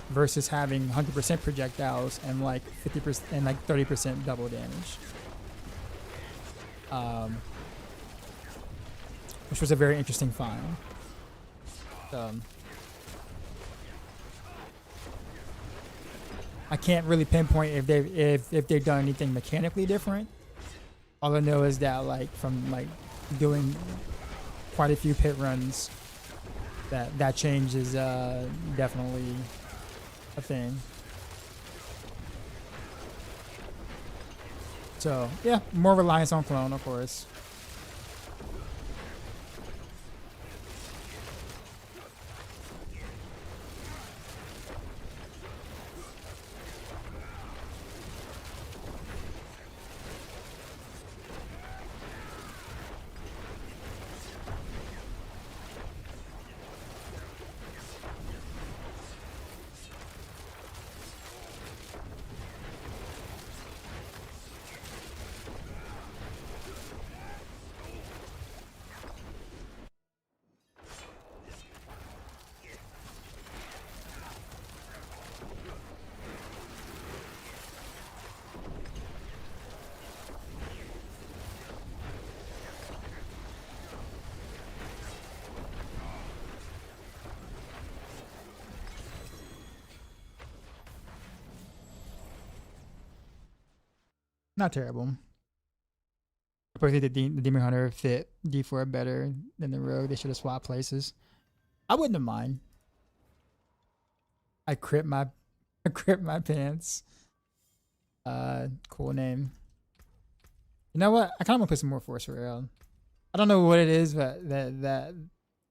versus having 100% projectiles and like 50% and like 30% double damage, which was a very interesting find. I can't really pinpoint if they've done anything mechanically different All I know is that like from like doing quite a few pit runs, that change is definitely a thing. So yeah, more reliance on clone, of course. Not terrible. I probably think the Demon Hunter fit D4 better than the Rogue. They should have swapped places. I wouldn't have mind. I crit my I crit my pants. Cool name. You know what? I kind of want to put some more force around. I don't know what it is, but that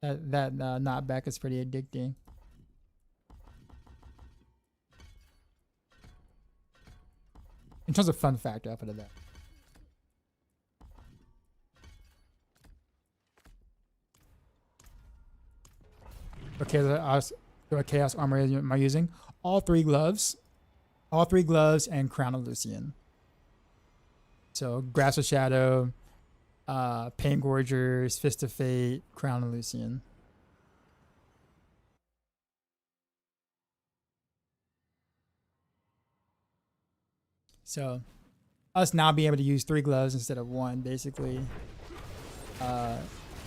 knockback is pretty addicting. In terms of fun factor, I'll put it that. Okay, what chaos armor am I using? All three gloves, and Crown of Lucian. So Grasp of Shadow, Pain Gorgers, Fist of Fate, Crown of Lucian. So us now being able to use 3 gloves instead of 1, basically,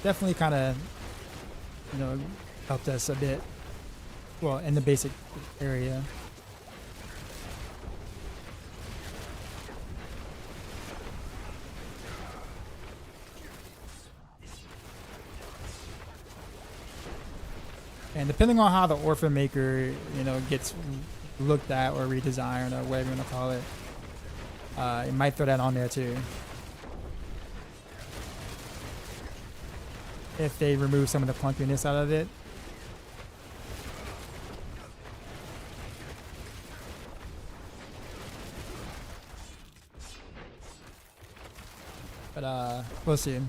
definitely kind of, helped us a bit. Well, in the basic area. And depending on how the Orphan Maker, gets looked at or redesigned or whatever you want to call it, it might throw that on there too. If they remove some of the clunkiness out of it. But we'll see.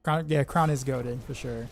Crown is goated for sure.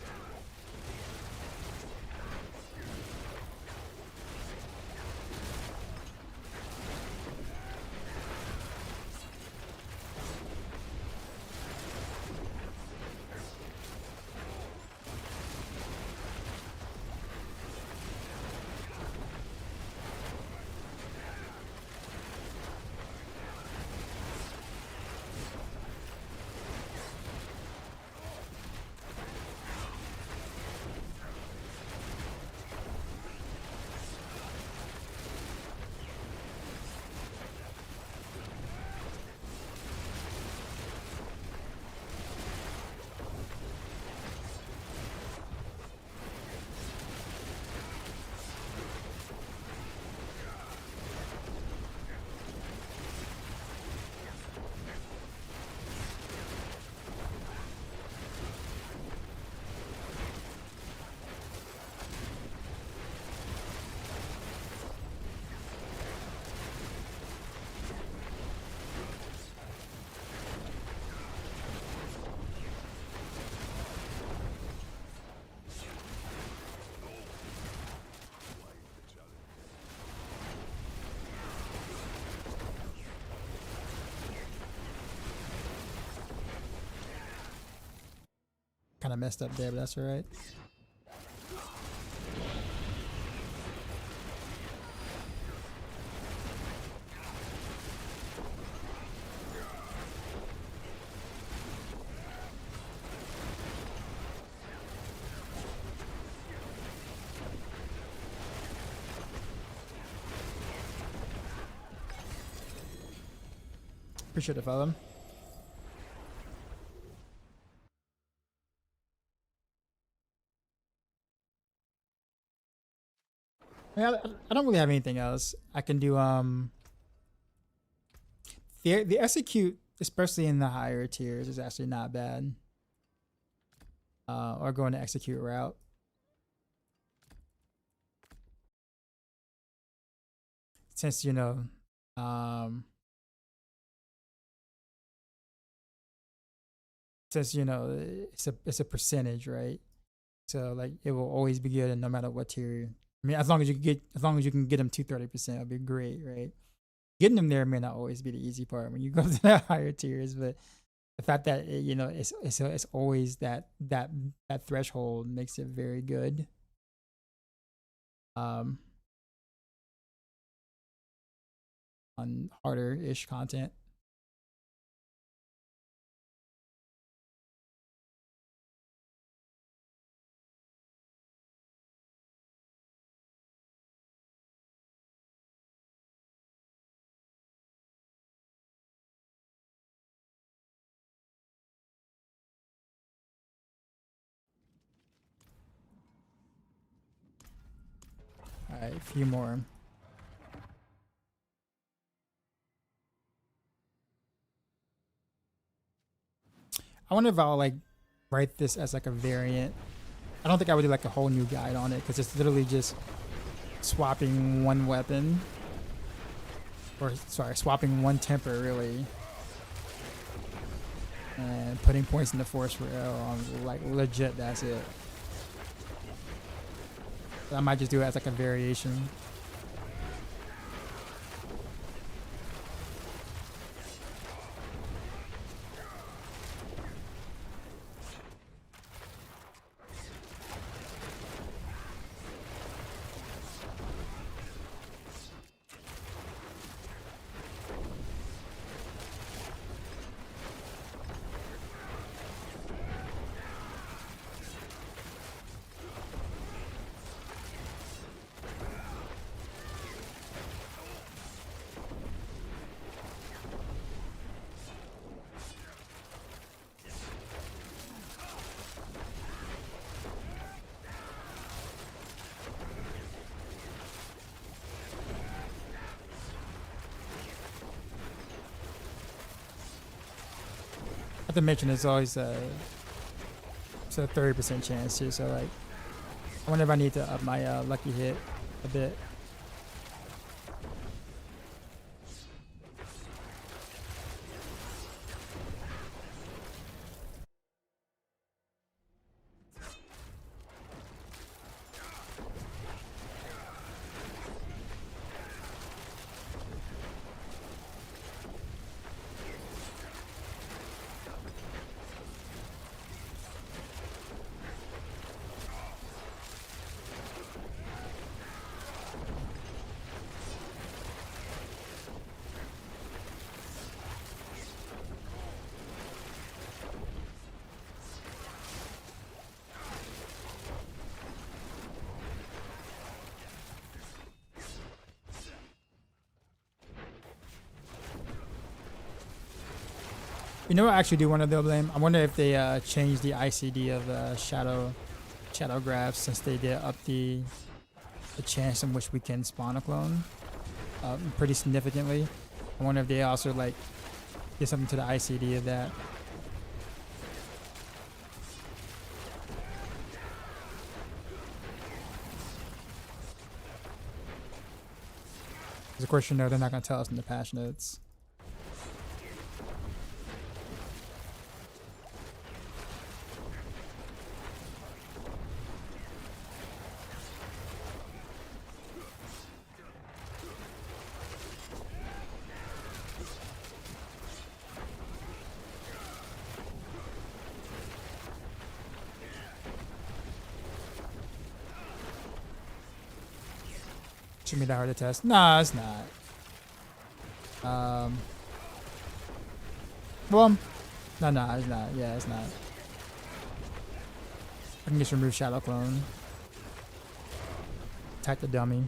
kind of messed up there, but that's all right. Appreciate the follow. Yeah, I don't really have anything else. I can do the execute, especially in the higher tiers, is actually not bad. Or going to execute route. Since it's a percentage, right? So like it will always be good, and no matter what tier. I mean, as long as you can get them to 30%, it'll be great, right? Getting them there may not always be the easy part when you go to the higher tiers, but the fact that it's always that threshold makes it very good. On harder-ish content. All right, a few more. I wonder if I'll like write this as like a variant. I don't think I would do like a whole new guide on it because it's literally just swapping one weapon, or sorry, swapping one temper really, and putting points in the force rail on like legit. That's it. I might just do it as like a variation. I have to mention it's always it's a 30% chance too, so like I wonder if I need to up my lucky hit a bit. You know what I actually do wonder they'll blame? I wonder if they changed the ICD of shadow graphs since they did up the chance in which we can spawn a clone pretty significantly. I wonder if they also like did something to the ICD of that. Because of course, you know, they're not going to tell us in the patch notes. Shouldn't be that hard to test. Nah, it's not. Well, no, it's not. Yeah, it's not. I can just remove Shadow Clone. Attack the dummy.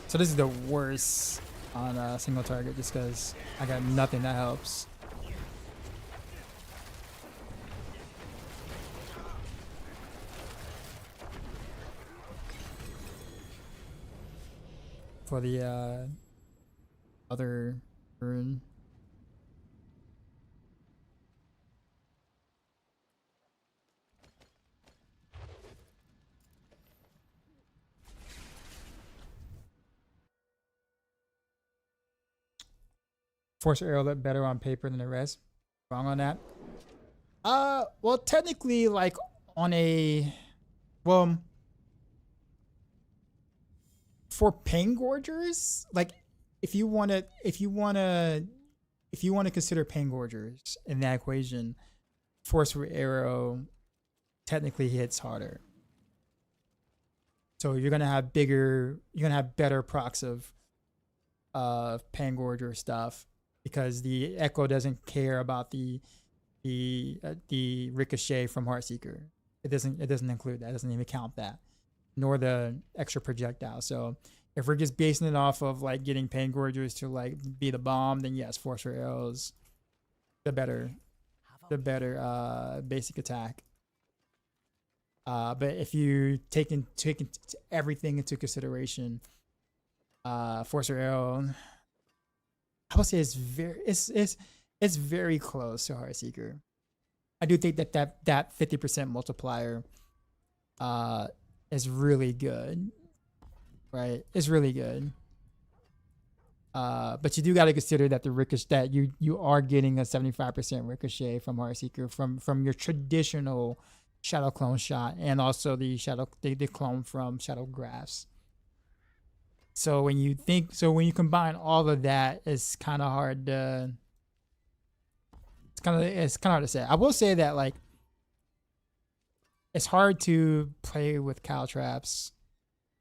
So this is the worst on a single target just because I got nothing that helps. For the other rune. Force Arrow look better on paper than the rest. Wrong on that. Well, technically, like on a, well, for Pain Gorgers, like if you want to consider Pain Gorgers in that equation, Force Arrow technically hits harder. So you're gonna have better procs of Pain Gorger stuff because the Echo doesn't care about the ricochet from Heartseeker. It doesn't include that. It doesn't even count that, nor the extra projectile. So if we're just basing it off of like getting Pain Gorgers to like be the bomb, then yes, Force Arrows the better basic attack. But if you take everything into consideration, Force Arrow, I would say it's very close to Heartseeker. I do think that 50% multiplier is really good, right? It's really good. But you do got to consider that the ricochet, that you are getting a 75% ricochet from Heartseeker from your traditional Shadow Clone shot, and also the clone from Shadow Graphs. So when you combine all of that, it's kind of hard to. It's kind of hard to say. I will say that like it's hard to play with Caltraps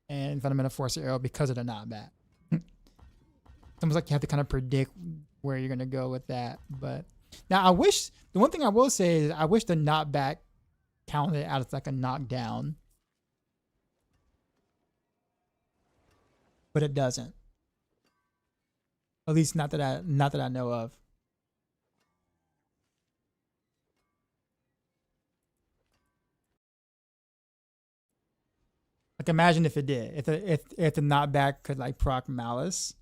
and Fundamental Force Arrow because of the knockback. It's almost like you have to kind of predict where you're gonna go with that. But now the one thing I will say is I wish the knockback counted out as like a knockdown, but it doesn't. At least not that I know of. Like imagine if it did. If the knockback could like proc Malice.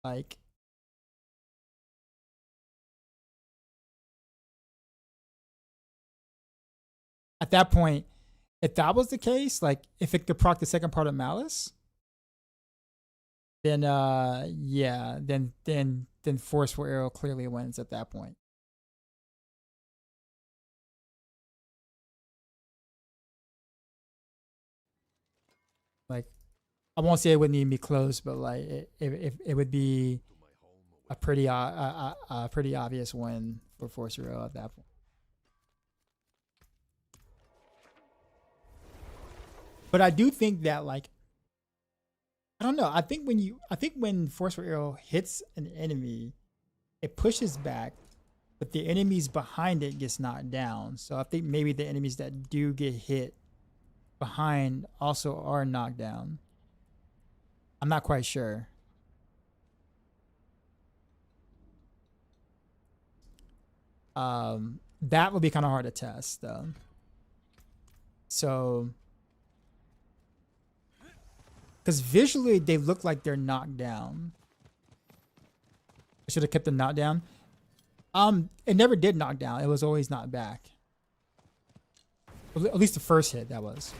Like at that point, if that was the case, like if it could proc the second part of Malice, then yeah, then Forceful Arrow clearly wins at that point. Like I won't say it wouldn't even be close, but like it would be a pretty obvious win for Force Arrow at that point. But I do think that like I don't know. I think when Forceful Arrow hits an enemy, it pushes back, but the enemies behind it gets knocked down. So I think maybe the enemies that do get hit behind also are knocked down. I'm not quite sure. That would be kind of hard to test though. So because visually they look like they're knocked down. I should have kept the knockdown. It never did knock down. It was always knocked back. At least the first hit, that was.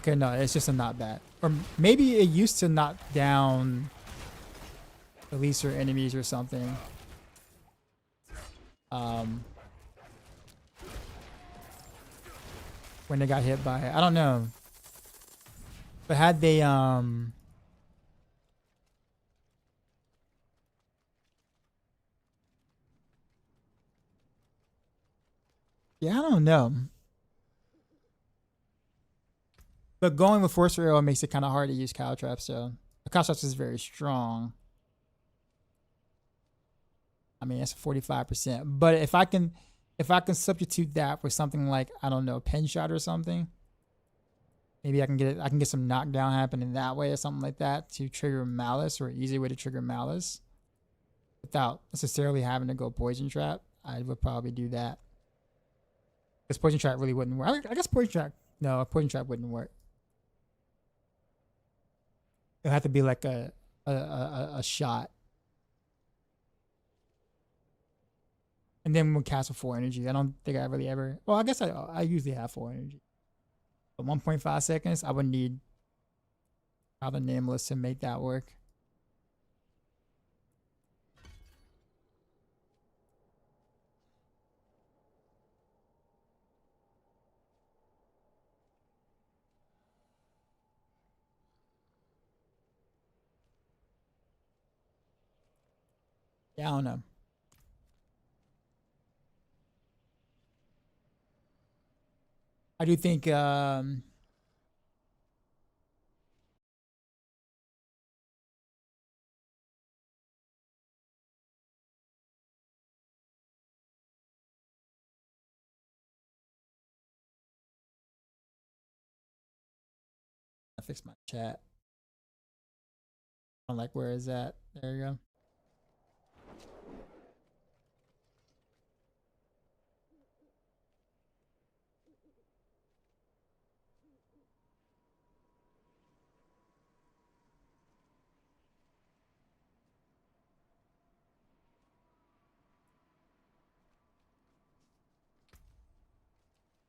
Okay, no, it's just a knockback. Or maybe it used to knock down Elise or enemies or something. when they got hit by it. I don't know. But had they yeah, I don't know. But going with force arrow makes it kind of hard to use cow trap. So the cow traps is very strong. I mean, it's 45%. But if I can substitute that with something like, I don't know, pen shot or something, maybe I can get some knockdown happening that way or something like that to trigger malice, or an easy way to trigger malice without necessarily having to go poison trap. I would probably do that. Because poison trap really wouldn't work. I guess poison trap wouldn't work. It'll have to be like a shot. And then we'll cast with full energy. I don't think I really ever. Well, I guess I usually have full energy. But 1.5 seconds, I would need the Nameless to make that work. Yeah, I don't know. I do think I fixed my chat. I'm like, where is that? There you go.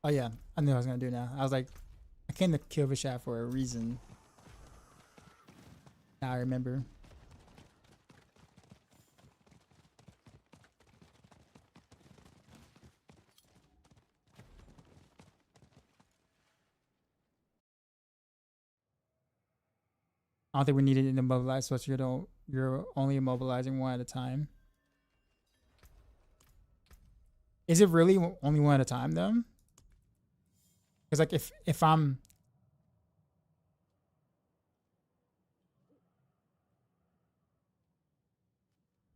Oh yeah, I knew what I was gonna do now. I was like, I came to kill Vishat for a reason. Now I remember. I don't think we needed to immobilize, so you're only immobilizing one at a time. Is it really only one at a time though? Because like if I'm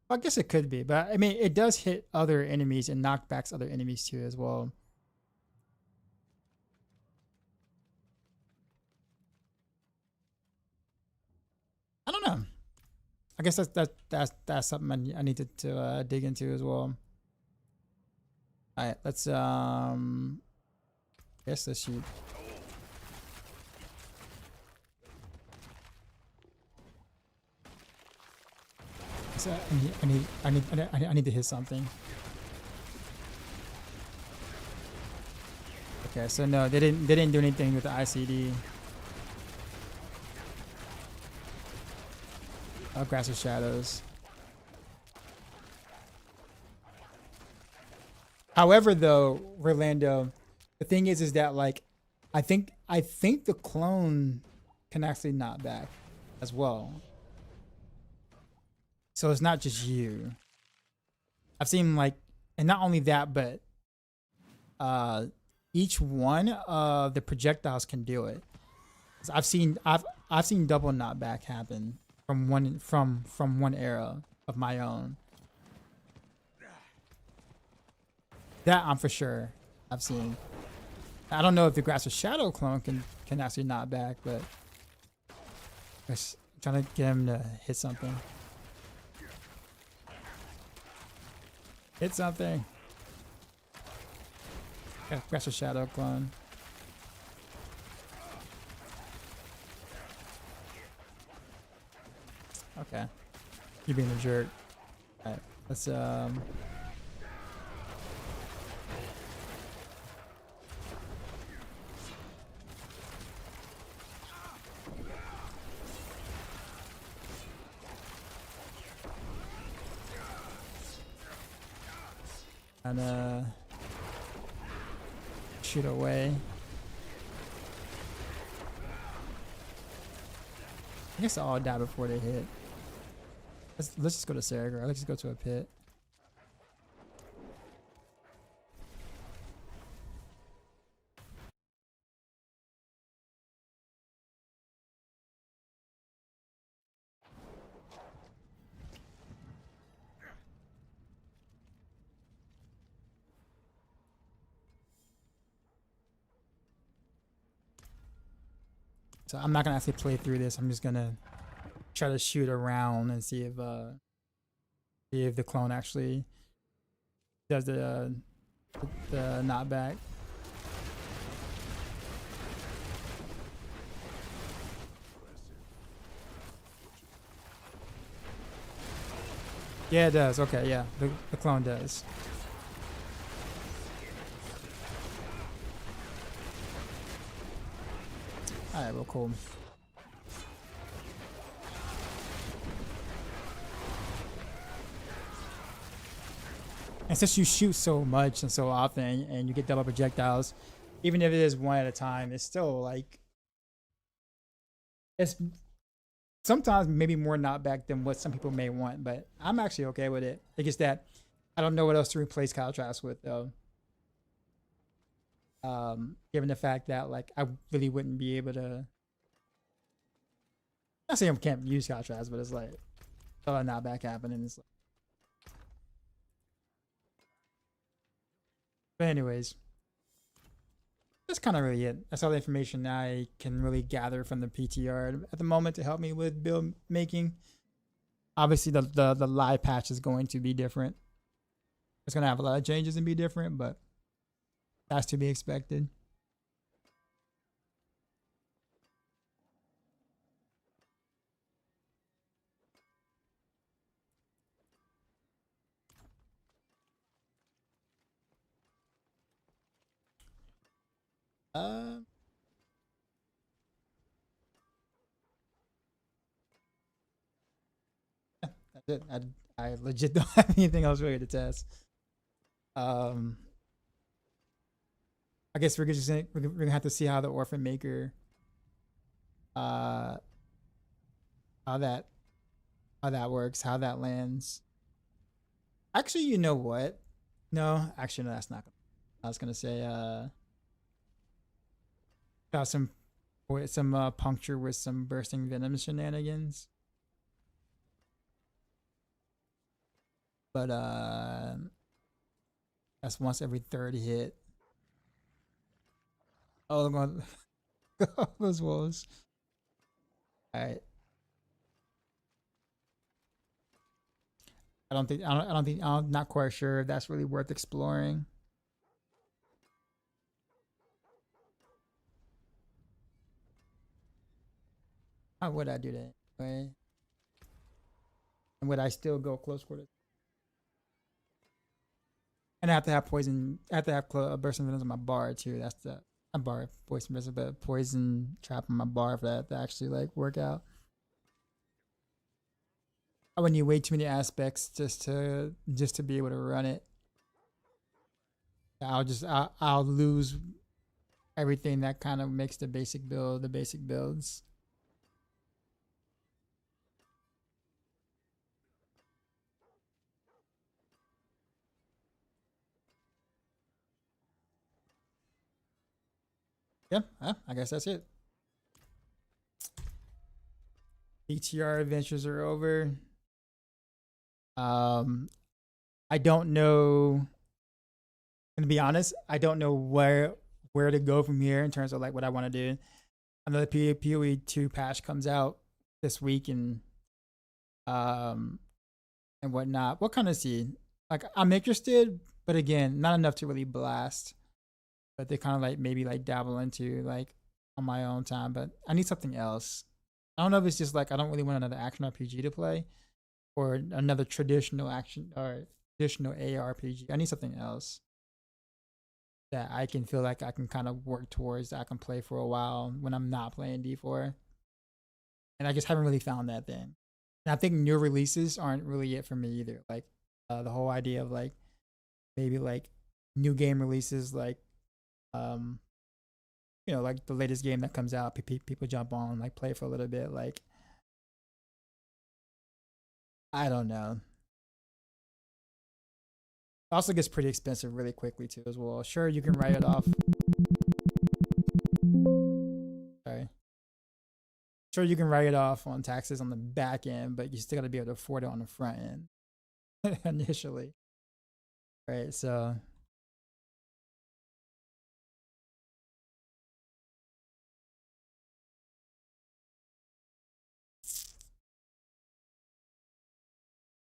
I guess it could be, but I mean it does hit other enemies and knockbacks other enemies too as well. I don't know. I guess that's something I needed to dig into as well. All right, let's guess let's shoot. So I need to hit something. Okay, so no, they didn't do anything with the ICD. Oh, Grass of Shadows. However, though, Rolando, the thing is that like, I think the clone can actually knock back as well. So it's not just you. I've seen like, and not only that, but each one of the projectiles can do it. I've seen double knockback happen from one era of my own. That I'm for sure I've seen. I don't know if the Grass of Shadow clone can actually knock back, but I'm trying to get him to hit something. Hit something. Grass of Shadow clone. Okay. You're being a jerk. Alright, let's and shoot away. guess I'll all die before they hit. Let's just go to Saragar. Let's just go to a pit. So I'm not gonna actually play through this. I'm just gonna try to shoot around and see if the clone actually does the knockback. Yeah, it does. Okay, yeah, the clone does. All right, well, cool. And since you shoot so much and so often, and you get double projectiles, even if it is one at a time, it's still like it's sometimes maybe more knockback than what some people may want. But I'm actually okay with it. It's just that I don't know what else to replace Caltraps with though. Given the fact that like I really wouldn't be able to. I'm not saying I can't use Caltraps, but it's like a lot of knockback happening. It's like, but anyways, that's kind of really it. That's all the information I can really gather from the PTR at the moment to help me with build making. Obviously, the live patch is going to be different. It's going to have a lot of changes and be different, but that's to be expected. Uh, that's it. I legit don't have anything else really to test. I guess we're gonna have to see how the Orphan Maker, uh, how that works, how that lands. Actually, you know what? No, actually, no, that's not. I was gonna say got some puncture with some bursting venom shenanigans, but that's once every third hit. Oh, I'm going those wolves. All right. I'm not quite sure if that's really worth exploring. How would I do that anyway? And would I still go close quarters? And I have to have poison. I have to have bursting venoms on my bar too. That's the bar poison resist, but poison trap on my bar for that to actually like work out. I would need way too many aspects just to be able to run it. I'll lose everything that kind of makes the basic builds. Yeah, I guess that's it. PTR adventures are over. I don't know. And to be honest, I don't know where to go from here in terms of like what I want to do. I know the PoE 2 patch comes out this week and whatnot. What kind of see? Like I'm interested, but again, not enough to really blast. But they kind of like maybe like dabble into like on my own time. But I need something else. I don't know if it's just like I don't really want another action RPG to play or another traditional action or traditional ARPG. I need something else that I can feel like I can kind of work towards, that I can play for a while when I'm not playing D4. And I just haven't really found that thing. And I think new releases aren't really it for me either. Like the whole idea of like maybe like new game releases, like you know, like the latest game that comes out, people jump on, like play for a little bit. Like I don't know. It also gets pretty expensive really quickly too as well. Sure, you can write it off. Sorry. Sure, you can write it off on taxes on the back end, but you still got to be able to afford it on the front end initially. Right. So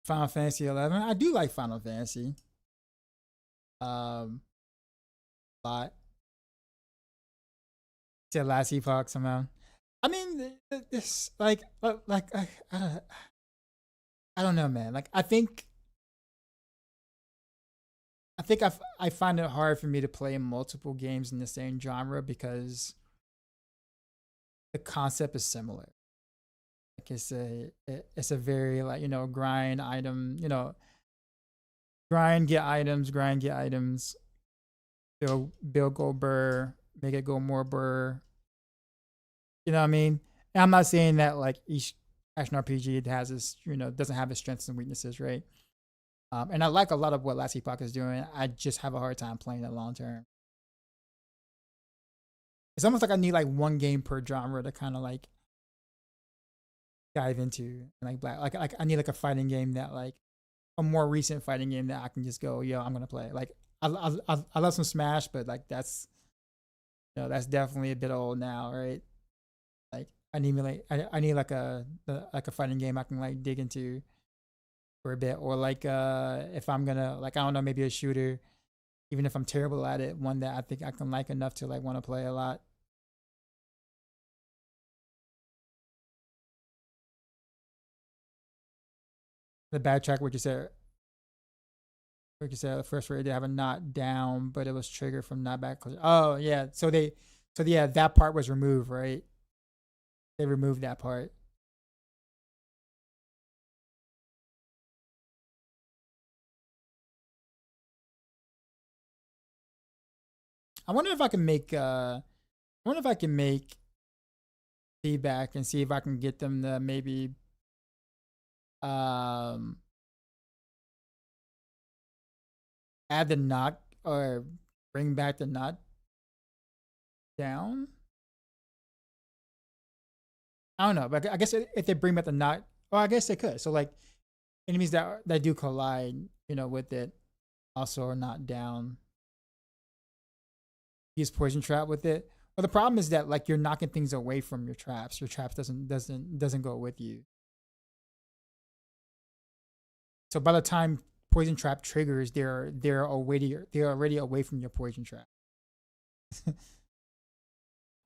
Final Fantasy 11. I do like Final Fantasy. A lot. To last epoch somehow. I mean, this I don't know, man. Like I find it hard for me to play multiple games in the same genre because the concept is similar. Like it's a very like grind item, grind get items, build go burr, make it go more burr. You know what I mean? And I'm not saying that like each action RPG has its doesn't have its strengths and weaknesses, right? And I like a lot of what Last Epoch is doing. I just have a hard time playing it long term. It's almost like I need like one game per genre to kind of like dive into, and like I need like a fighting game that like a more recent fighting game that I can just go, yo, I'm gonna play. Like I love some Smash, but like that's that's definitely a bit old now, right? Like I need I need like a fighting game I can like dig into for a bit, or like if I'm gonna like I don't know, maybe a shooter, even if I'm terrible at it, one that I think I can like enough to like want to play a lot. The backtrack, what you said, the first rate they have a not down, but it was triggered from not back. Oh yeah, so yeah, that part was removed, right? They removed that part. I wonder if I can make I wonder if I can make feedback and see if I can get them to maybe um add the knock or bring back the knock down. I don't know, but I guess if they bring back the knock, well, I guess they could. So like enemies that do collide, with it also are not down. Use poison trap with it. But the problem is that like you're knocking things away from your traps. Your traps doesn't go with you. So by the time poison trap triggers, they're already away from your poison trap.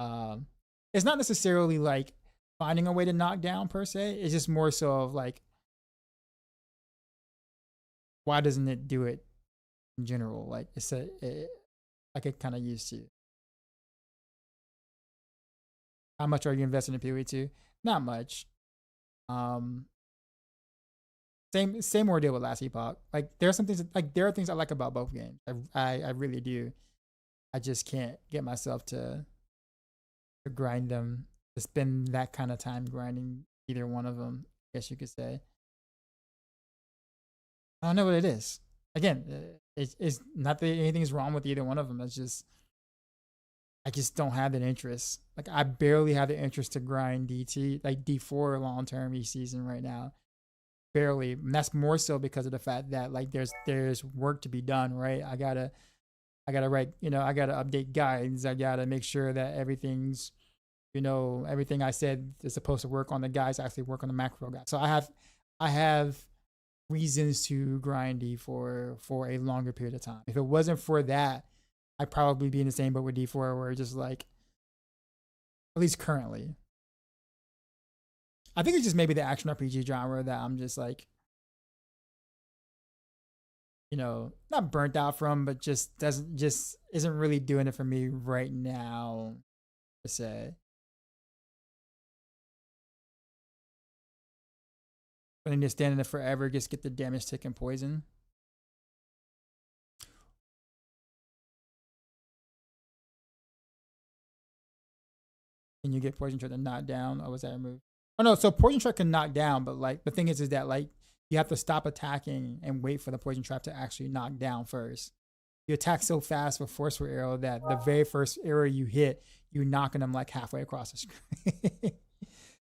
um, it's not necessarily like finding a way to knock down per se. It's just more so of like why doesn't it do it in general? Like like it kind of used to. How much are you investing in PoE2? Not much. Um, same ordeal with Last Epoch. Like there are some things like there are things I like about both games. I really do. I just can't get myself to grind them, to spend that kind of time grinding either one of them. I guess you could say. I don't know what it is. Again, it's not that anything is wrong with either one of them. It's just I just don't have that interest. Like I barely have the interest to grind DT like D4 long term each season right now. Barely. And that's more so because of the fact that like there's work to be done, right? I gotta write, I gotta update guides. I gotta make sure that everything's, everything I said is supposed to work on the guides actually work on the macro guide. So I have reasons to grind D4 for a longer period of time. If it wasn't for that, I'd probably be in the same boat with D4 where just like, at least currently. I think it's just maybe the action RPG genre that I'm just like, not burnt out from, but just isn't really doing it for me right now, per se. But then you're standing there forever, just get the damage tick and poison. And you get poison trap to knock down, or was that removed? Oh no, so poison trap can knock down, but like the thing is that like you have to stop attacking and wait for the poison trap to actually knock down first. You attack so fast with forceful arrow that the very first arrow you hit, you knocking them like halfway across the screen.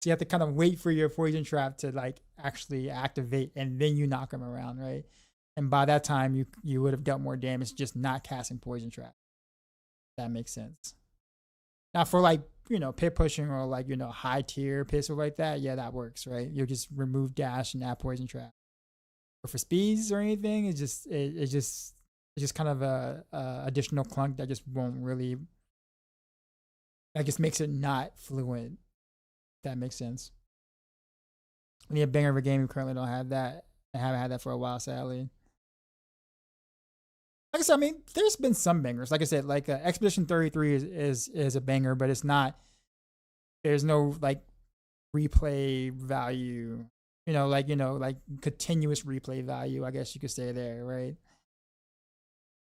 So you have to kind of wait for your poison trap to like actually activate, and then you knock them around, right? And by that time, you would have dealt more damage just not casting poison trap. That makes sense. Now for like, pit pushing or like, high tier pits or like that, yeah, that works, right? You'll just remove dash and add poison trap. But for speeds or anything, it's just kind of a additional clunk that just won't really, that just makes it not fluent. If that makes sense. We need a banger of a game. We currently don't have that. I haven't had that for a while, sadly. Like I said, I mean, there's been some bangers. Like I said, like Expedition 33 is a banger, but it's not. There's no like replay value. Like continuous replay value. I guess you could say there, right?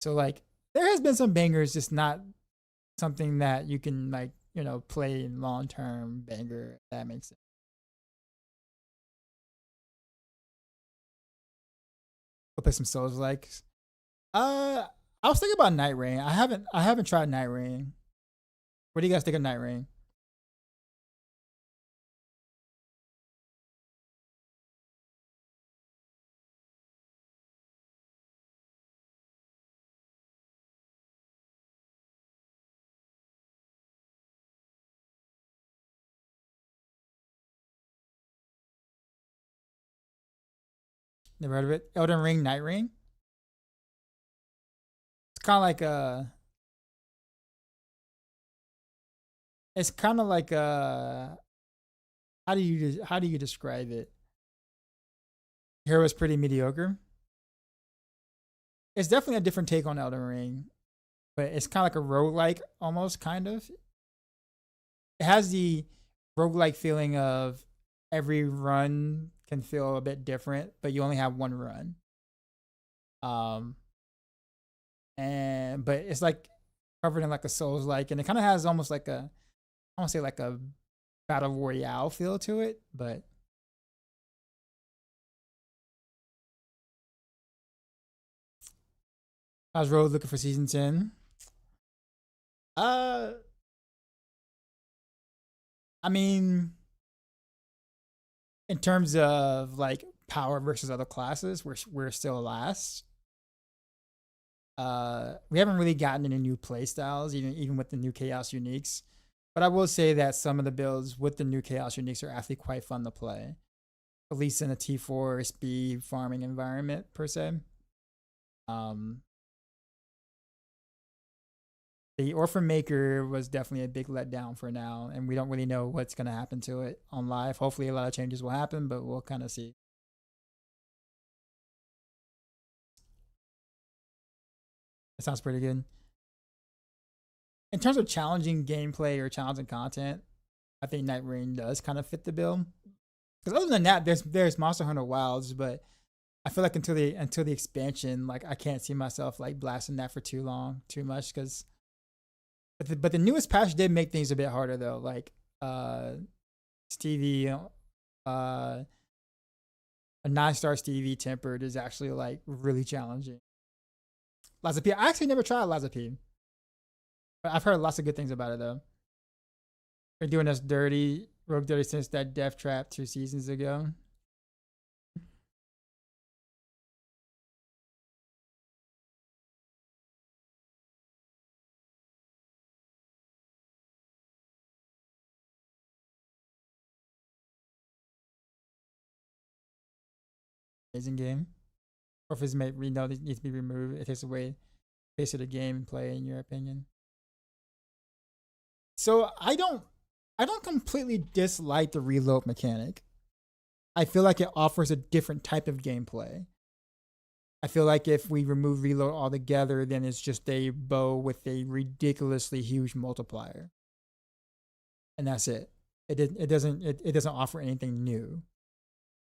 So like, there has been some bangers, just not something that you can like play in long term banger. If that makes sense. I'll play some Souls likes. I was thinking about Night Rain. I haven't tried Night Rain. What do you guys think of Night Rain? Never heard of it. Elden Ring, Night Rain. It's kind of like It's kind of like How do you describe it? Hero was pretty mediocre. It's definitely a different take on Elden Ring, but it's kind of like a roguelike almost, kind of. It has the roguelike feeling of every run can feel a bit different, but you only have one run. Um, but it's like covered in like a Souls like, and it kind of has almost like I want to say like a battle royale feel to it, but how's Road looking for season 10? Uh, I mean, in terms of like power versus other classes, we're still last. We haven't really gotten any new play styles, even with the new Chaos Uniques. But I will say that some of the builds with the new Chaos Uniques are actually quite fun to play, at least in a T4 speed farming environment per se. The Orphan Maker was definitely a big letdown for now, and we don't really know what's going to happen to it on live. Hopefully, a lot of changes will happen, but we'll kind of see. That sounds pretty good. In terms of challenging gameplay or challenging content, I think Night Rain does kind of fit the bill. Because other than that, there's Monster Hunter Wilds, but I feel like until the expansion, like I can't see myself like blasting that for too much. Because, but the newest patch did make things a bit harder though. Like Stevie, a 9-star Stevie tempered is actually like really challenging. Lazapie, I actually never tried Lazapie. I've heard lots of good things about it though. They're doing us dirty, Rogue dirty since that death trap 2 seasons ago. Amazing game. Or if it's made, we know it needs to be removed. It takes away pace of the game and play, in your opinion. So I don't completely dislike the reload mechanic. I feel like it offers a different type of gameplay. I feel like if we remove reload altogether, then it's just a bow with a ridiculously huge multiplier, and that's it. It doesn't offer anything new,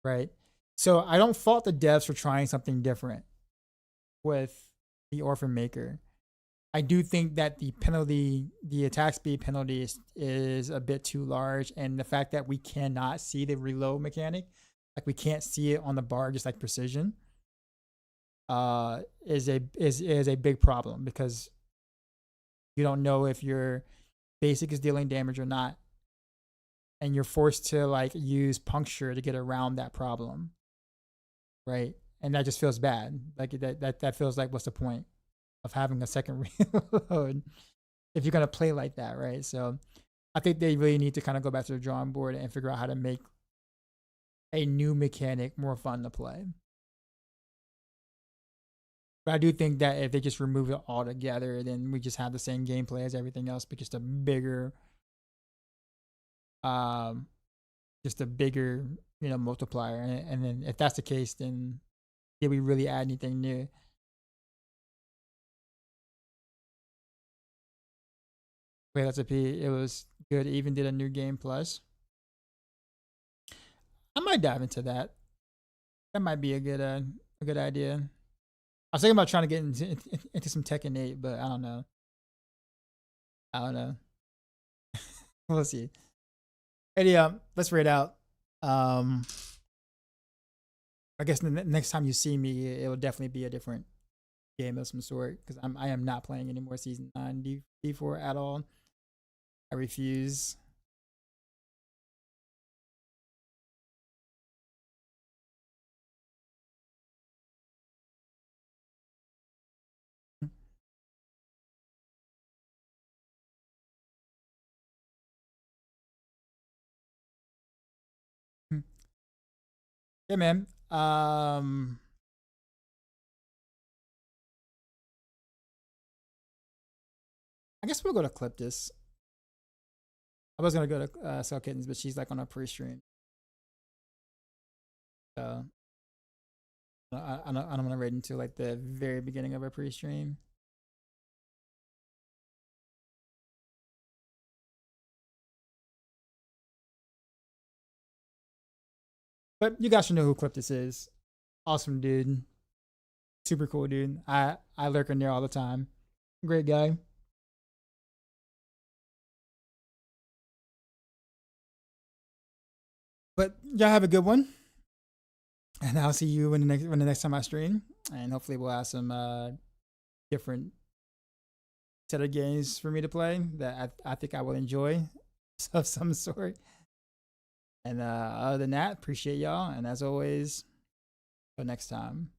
right? So I don't fault the devs for trying something different with the Orphan Maker. I do think that the attack speed penalty is a bit too large, and the fact that we cannot see the reload mechanic, like we can't see it on the bar, just like precision, is a big problem because you don't know if your basic is dealing damage or not, and you're forced to like use puncture to get around that problem, right? And that just feels bad. Like that feels like, what's the point of having a second reload if you're gonna play like that, right? So I think they really need to kind of go back to the drawing board and figure out how to make a new mechanic more fun to play. But I do think that if they just remove it altogether, then we just have the same gameplay as everything else, but um, just a bigger, multiplier. And then if that's the case, then did we really add anything new? Wait, that's a P. It was good. It even did a new game plus. I might dive into that. That might be a good idea. I was thinking about trying to get into some Tekken 8, but I don't know. We'll see. Hey, let's rate out. I guess the next time you see me, it will definitely be a different game of some sort because I am not playing any more Season 9 D4 at all. I refuse. Yeah, man. I guess we'll go to clip this. I was gonna go to Sell Kittens, but she's like on a pre-stream. So I don't want to raid into like the very beginning of a pre-stream. But you guys should know who Clip this is. Awesome dude. Super cool dude. I lurk in there all the time. Great guy. But y'all have a good one. And I'll see you when the next time I stream. And hopefully we'll have some different set of games for me to play that I think I will enjoy of some sort. And other than that, appreciate y'all. And as always, till next time.